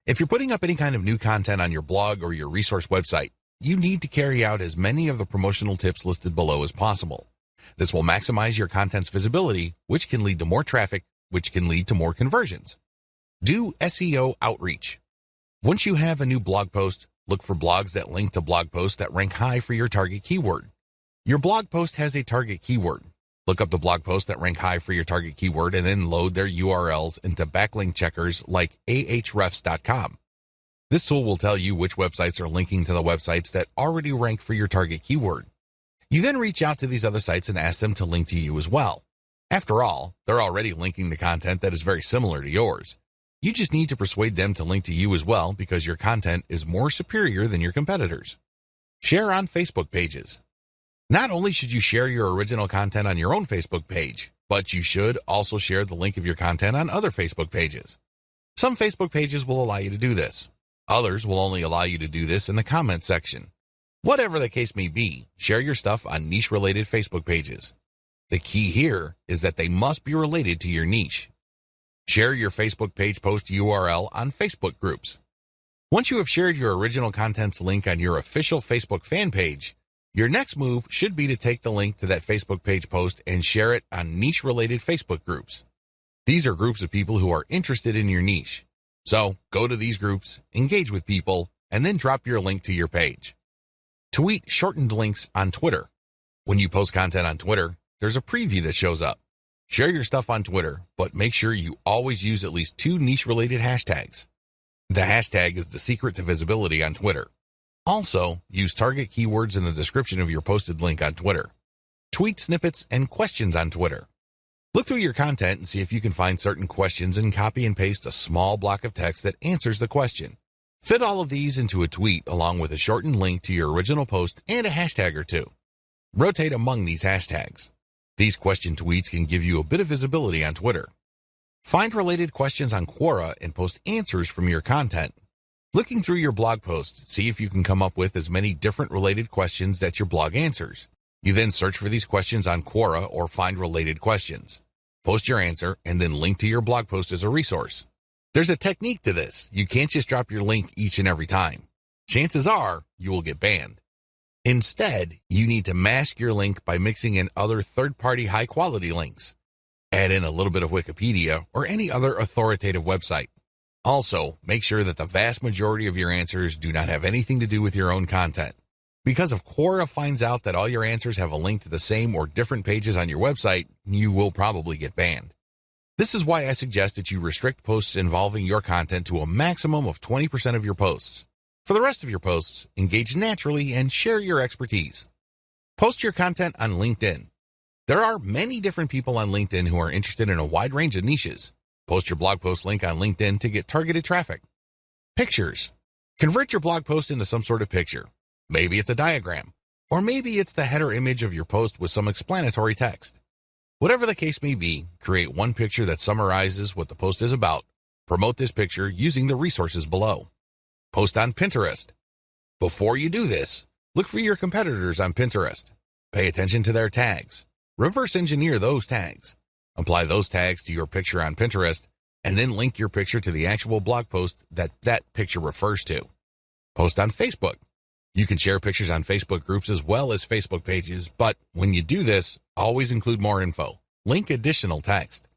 If you're putting up any kind of new content on your blog or your resource website, you need to carry out as many of the promotional tips listed below as possible. This will maximize your content's visibility, which can lead to more traffic, which can lead to more conversions. Do SEO outreach. Once you have a new blog post, look for blogs that link to blog posts that rank high for your target keyword. Your blog post has a target keyword. Look up the blog posts that rank high for your target keyword and then load their URLs into backlink checkers like ahrefs.com. This tool will tell you which websites are linking to the websites that already rank for your target keyword. You then reach out to these other sites and ask them to link to you as well. After all, they're already linking to content that is very similar to yours. You just need to persuade them to link to you as well because your content is more superior than your competitors. Share on Facebook pages. Not only should you share your original content on your own Facebook page, but you should also share the link of your content on other Facebook pages. Some Facebook pages will allow you to do this. Others will only allow you to do this in the comment section. Whatever the case may be, share your stuff on niche-related Facebook pages. The key here is that they must be related to your niche. Share your Facebook page post URL on Facebook groups. Once you have shared your original content's link on your official Facebook fan page, your next move should be to take the link to that Facebook page post and share it on niche-related Facebook groups. These are groups of people who are interested in your niche. So go to these groups, engage with people, and then drop your link to your page. Tweet shortened links on Twitter. When you post content on Twitter, there's a preview that shows up. Share your stuff on Twitter, but make sure you always use at least 2 niche-related hashtags. The hashtag is the secret to visibility on Twitter. Also, use target keywords in the description of your posted link on Twitter. Tweet snippets and questions on Twitter. Look through your content and see if you can find certain questions and copy and paste a small block of text that answers the question. Fit all of these into a tweet along with a shortened link to your original post and a hashtag or two. Rotate among these hashtags. These question tweets can give you a bit of visibility on Twitter. Find related questions on Quora and post answers from your content. Looking through your blog post, see if you can come up with as many different related questions that your blog answers. You then search for these questions on Quora or find related questions. Post your answer and then link to your blog post as a resource. There's a technique to this. You can't just drop your link each and every time. Chances are you will get banned. Instead, you need to mask your link by mixing in other third-party high-quality links. Add in a little bit of Wikipedia or any other authoritative website. Also, make sure that the vast majority of your answers do not have anything to do with your own content. Because if Quora finds out that all your answers have a link to the same or different pages on your website, you will probably get banned. This is why I suggest that you restrict posts involving your content to a maximum of 20% of your posts. For the rest of your posts, engage naturally and share your expertise. Post your content on LinkedIn. There are many different people on LinkedIn who are interested in a wide range of niches. Post your blog post link on LinkedIn to get targeted traffic. Pictures. Convert your blog post into some sort of picture. Maybe it's a diagram, or maybe it's the header image of your post with some explanatory text. Whatever the case may be, create one picture that summarizes what the post is about. Promote this picture using the resources below. Post on Pinterest. Before you do this, look for your competitors on Pinterest. Pay attention to their tags. Reverse engineer those tags. Apply those tags to your picture on Pinterest, and then link your picture to the actual blog post that picture refers to. Post on Facebook. You can share pictures on Facebook groups as well as Facebook pages, but when you do this, always include more info. Link additional text.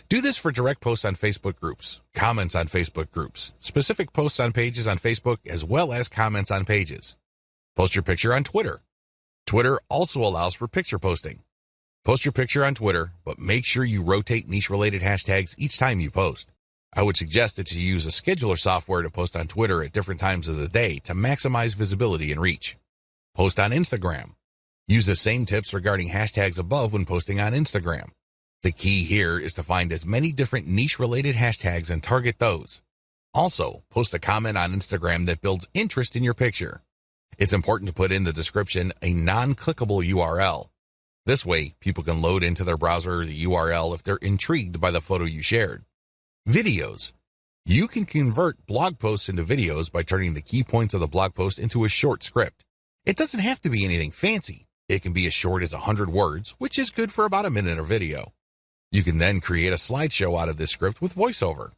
Do this for direct posts on Facebook groups, comments on Facebook groups, specific posts on pages on Facebook, as well as comments on pages. Post your picture on Twitter. Twitter also allows for picture posting. Post your picture on Twitter, but make sure you rotate niche-related hashtags each time you post. I would suggest that you use a scheduler software to post on Twitter at different times of the day to maximize visibility and reach. Post on Instagram. Use the same tips regarding hashtags above when posting on Instagram. The key here is to find as many different niche-related hashtags and target those. Also, post a comment on Instagram that builds interest in your picture. It's important to put in the description a non-clickable URL. This way, people can load into their browser the URL if they're intrigued by the photo you shared. Videos. You can convert blog posts into videos by turning the key points of the blog post into a short script. It doesn't have to be anything fancy. It can be as short as 100 words, which is good for about a minute of video. You can then create a slideshow out of this script with voiceover.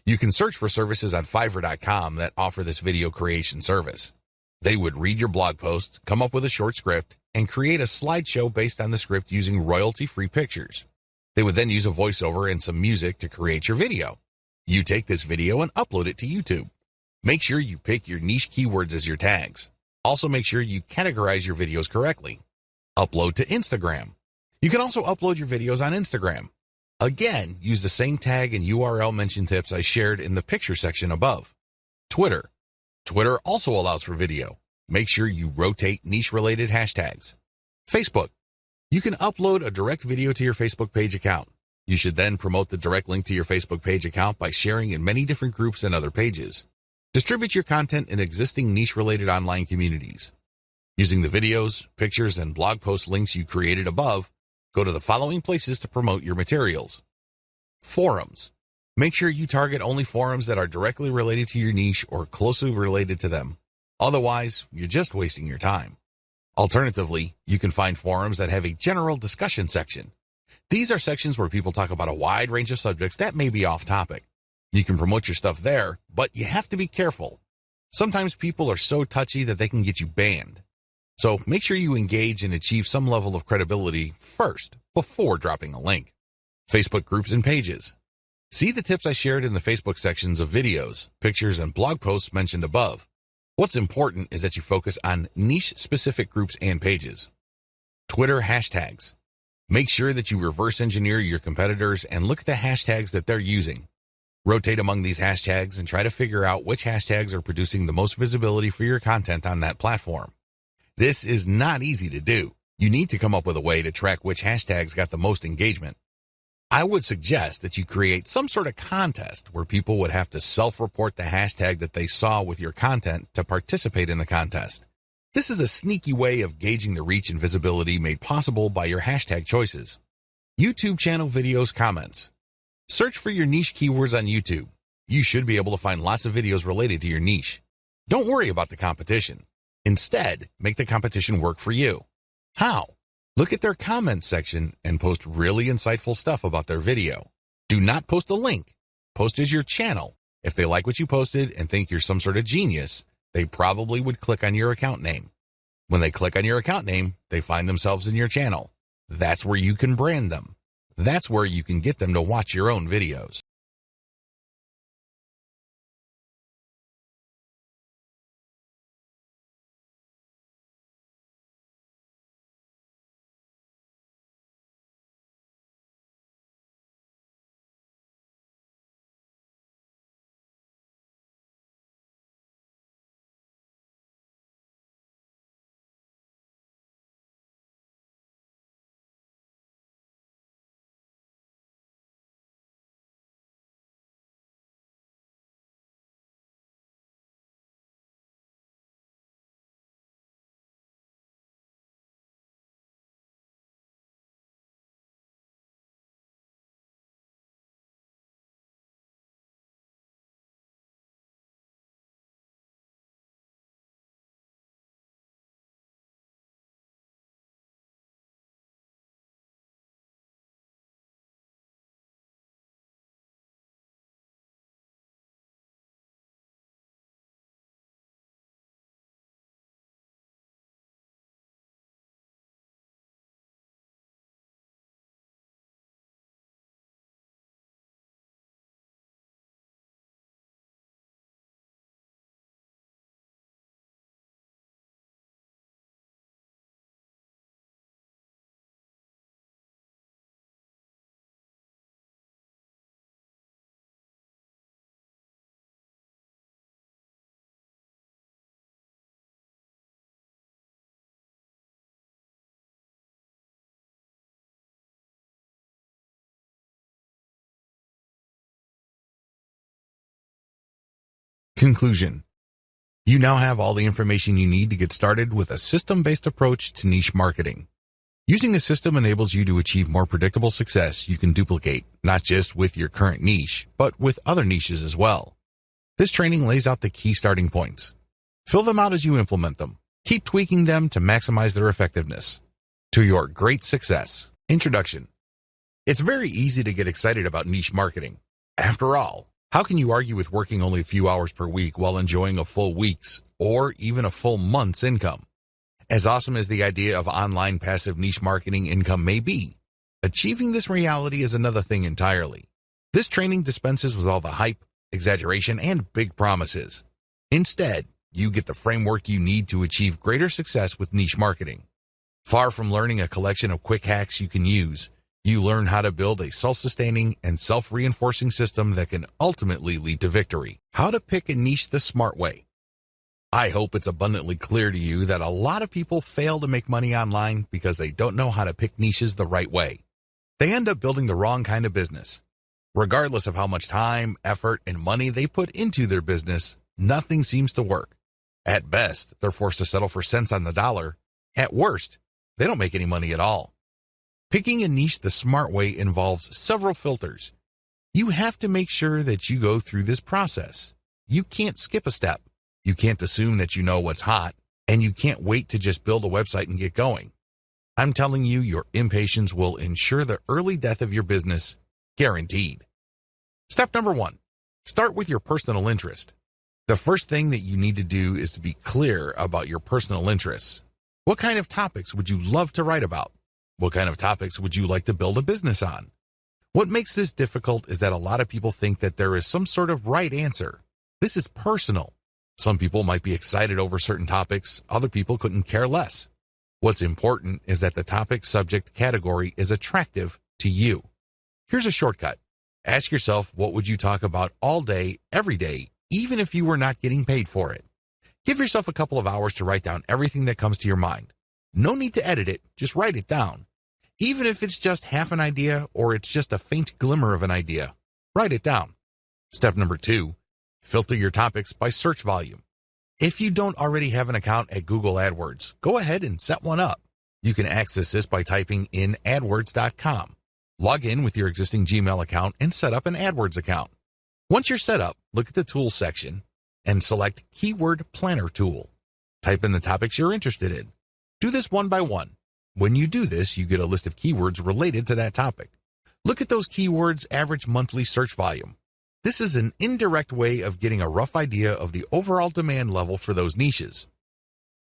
You can search for services on Fiverr.com that offer this video creation service. They would read your blog post, come up with a short script, and create a slideshow based on the script using royalty-free pictures. They would then use a voiceover and some music to create your video. You take this video and upload it to YouTube. Make sure you pick your niche keywords as your tags. Also make sure you categorize your videos correctly. Upload to Instagram. You can also upload your videos on Instagram. Again, use the same tag and URL mention tips I shared in the picture section above. Twitter. Twitter also allows for video. Make sure you rotate niche-related hashtags. Facebook. You can upload a direct video to your Facebook page account. You should then promote the direct link to your Facebook page account by sharing in many different groups and other pages. Distribute your content in existing niche-related online communities. Using the videos, pictures, and blog post links you created above, go to the following places to promote your materials. Forums. Make sure you target only forums that are directly related to your niche or closely related to them. Otherwise, you're just wasting your time. Alternatively, you can find forums that have a general discussion section. These are sections where people talk about a wide range of subjects that may be off topic. You can promote your stuff there, but you have to be careful. Sometimes people are so touchy that they can get you banned. So make sure you engage and achieve some level of credibility first before dropping a link. Facebook groups and pages. See the tips I shared in the Facebook sections of videos, pictures, and blog posts mentioned above. What's important is that you focus on niche-specific groups and pages. Twitter hashtags. Make sure that you reverse engineer your competitors and look at the hashtags that they're using. Rotate among these hashtags and try to figure out which hashtags are producing the most visibility for your content on that platform. This is not easy to do. You need to come up with a way to track which hashtags got the most engagement. I would suggest that you create some sort of contest where people would have to self-report the hashtag that they saw with your content to participate in the contest. This is a sneaky way of gauging the reach and visibility made possible by your hashtag choices. YouTube channel videos comments. Search for your niche keywords on YouTube. You should be able to find lots of videos related to your niche. Don't worry about the competition. Instead, make the competition work for you. How? Look at their comments section and post really insightful stuff about their video. Do not post a link. Post as your channel. If they like what you posted and think you're some sort of genius, they probably would click on your account name. When they click on your account name, they find themselves in your channel. That's where you can brand them. That's where you can get them to watch your own videos. Conclusion. You now have all the information you need to get started with a system-based approach to niche marketing. Using a system enables you to achieve more predictable success you can duplicate, not just with your current niche, but with other niches as well. This training lays out the key starting points. Fill them out as you implement them. Keep tweaking them to maximize their effectiveness. To your great success. Introduction. It's very easy to get excited about niche marketing. After all, how can you argue with working only a few hours per week while enjoying a full week's or even a full month's income? As awesome as the idea of online passive niche marketing income may be, achieving this reality is another thing entirely. This training dispenses with all the hype, exaggeration, and big promises. Instead, you get the framework you need to achieve greater success with niche marketing. Far from learning a collection of quick hacks you can use, you learn how to build a self-sustaining and self-reinforcing system that can ultimately lead to victory. How to pick a niche the smart way. I hope it's abundantly clear to you that a lot of people fail to make money online because they don't know how to pick niches the right way. They end up building the wrong kind of business. Regardless of how much time, effort, and money they put into their business, nothing seems to work. At best, they're forced to settle for cents on the dollar. At worst, they don't make any money at all. Picking a niche the smart way involves several filters. You have to make sure that you go through this process. You can't skip a step. You can't assume that you know what's hot, and you can't wait to just build a website and get going. I'm telling you, your impatience will ensure the early death of your business, guaranteed. Step number 1, start with your personal interest. The first thing that you need to do is to be clear about your personal interests. What kind of topics would you love to write about? What kind of topics would you like to build a business on? What makes this difficult is that a lot of people think that there is some sort of right answer. This is personal. Some people might be excited over certain topics, other people couldn't care less. What's important is that the topic, subject, category is attractive to you. Here's a shortcut. Ask yourself, what would you talk about all day, every day, even if you were not getting paid for it? Give yourself a couple of hours to write down everything that comes to your mind. No need to edit it, just write it down. Even if it's just half an idea or it's just a faint glimmer of an idea, write it down. Step number 2, filter your topics by search volume. If you don't already have an account at Google AdWords, go ahead and set one up. You can access this by typing in adwords.com. Log in with your existing Gmail account and set up an AdWords account. Once you're set up, look at the Tools section and select Keyword Planner Tool. Type in the topics you're interested in. Do this one by one. When you do this, you get a list of keywords related to that topic. Look at those keywords' average monthly search volume. This is an indirect way of getting a rough idea of the overall demand level for those niches.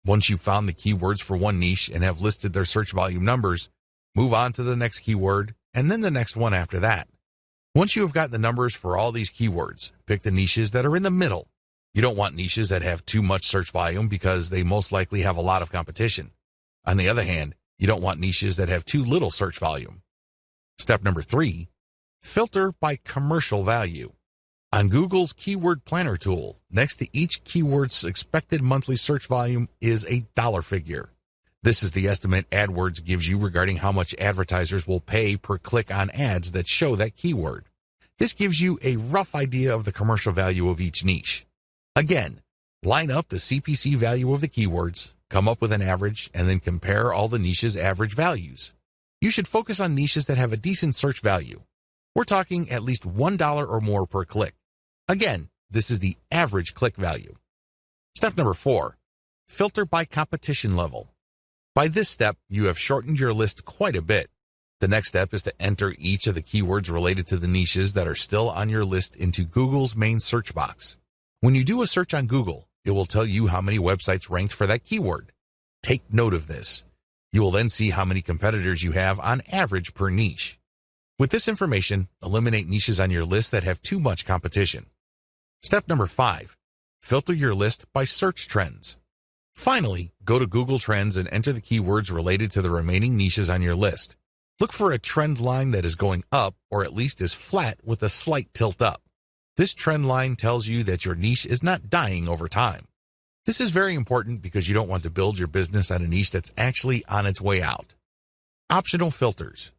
Once you've found the keywords for one niche and have listed their search volume numbers, move on to the next keyword and then the next one after that. Once you have got the numbers for all these keywords, pick the niches that are in the middle. You don't want niches that have too much search volume because they most likely have a lot of competition. On the other hand, you don't want niches that have too little search volume. Step number 3, filter by commercial value. On Google's Keyword Planner tool, next to each keyword's expected monthly search volume is a dollar figure. This is the estimate AdWords gives you regarding how much advertisers will pay per click on ads that show that keyword. This gives you a rough idea of the commercial value of each niche. Again, line up the CPC value of the keywords, come up with an average, and then compare all the niches' average values. You should focus on niches that have a decent search value. We're talking at least $1 or more per click. Again, this is the average click value. Step number 4, filter by competition level. By this step, you have shortened your list quite a bit. The next step is to enter each of the keywords related to the niches that are still on your list into Google's main search box. When you do a search on Google, it will tell you how many websites ranked for that keyword. Take note of this. You will then see how many competitors you have on average per niche. With this information, eliminate niches on your list that have too much competition. Step number 5, filter your list by search trends. Finally, go to Google Trends and enter the keywords related to the remaining niches on your list. Look for a trend line that is going up or at least is flat with a slight tilt up. This trend line tells you that your niche is not dying over time. This is very important because you don't want to build your business on a niche that's actually on its way out. Optional filters.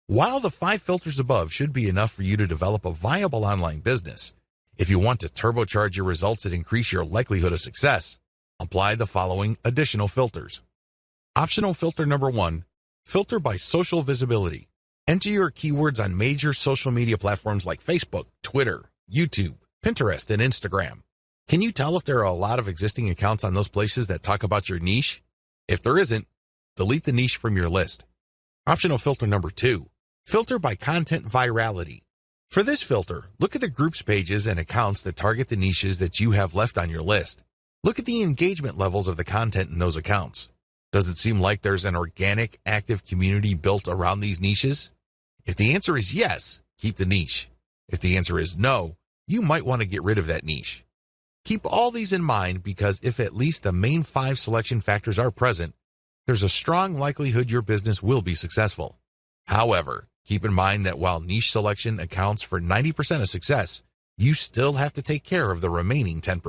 While the 5 filters above should be enough for you to develop a viable online business, if you want to turbocharge your results and increase your likelihood of success, apply the following additional filters. Optional filter number 1, filter by social visibility. Enter your keywords on major social media platforms like Facebook, Twitter, YouTube, Pinterest, and Instagram. Can you tell if there are a lot of existing accounts on those places that talk about your niche? If there isn't, delete the niche from your list. Optional filter number 2, filter by content virality. For this filter, look at the groups pages and accounts that target the niches that you have left on your list. Look at the engagement levels of the content in those accounts. Does it seem like there's an organic, active community built around these niches? If the answer is yes, keep the niche. If the answer is no, you might want to get rid of that niche. Keep all these in mind because if at least the main 5 selection factors are present, there's a strong likelihood your business will be successful. However, keep in mind that while niche selection accounts for 90% of success, you still have to take care of the remaining 10%.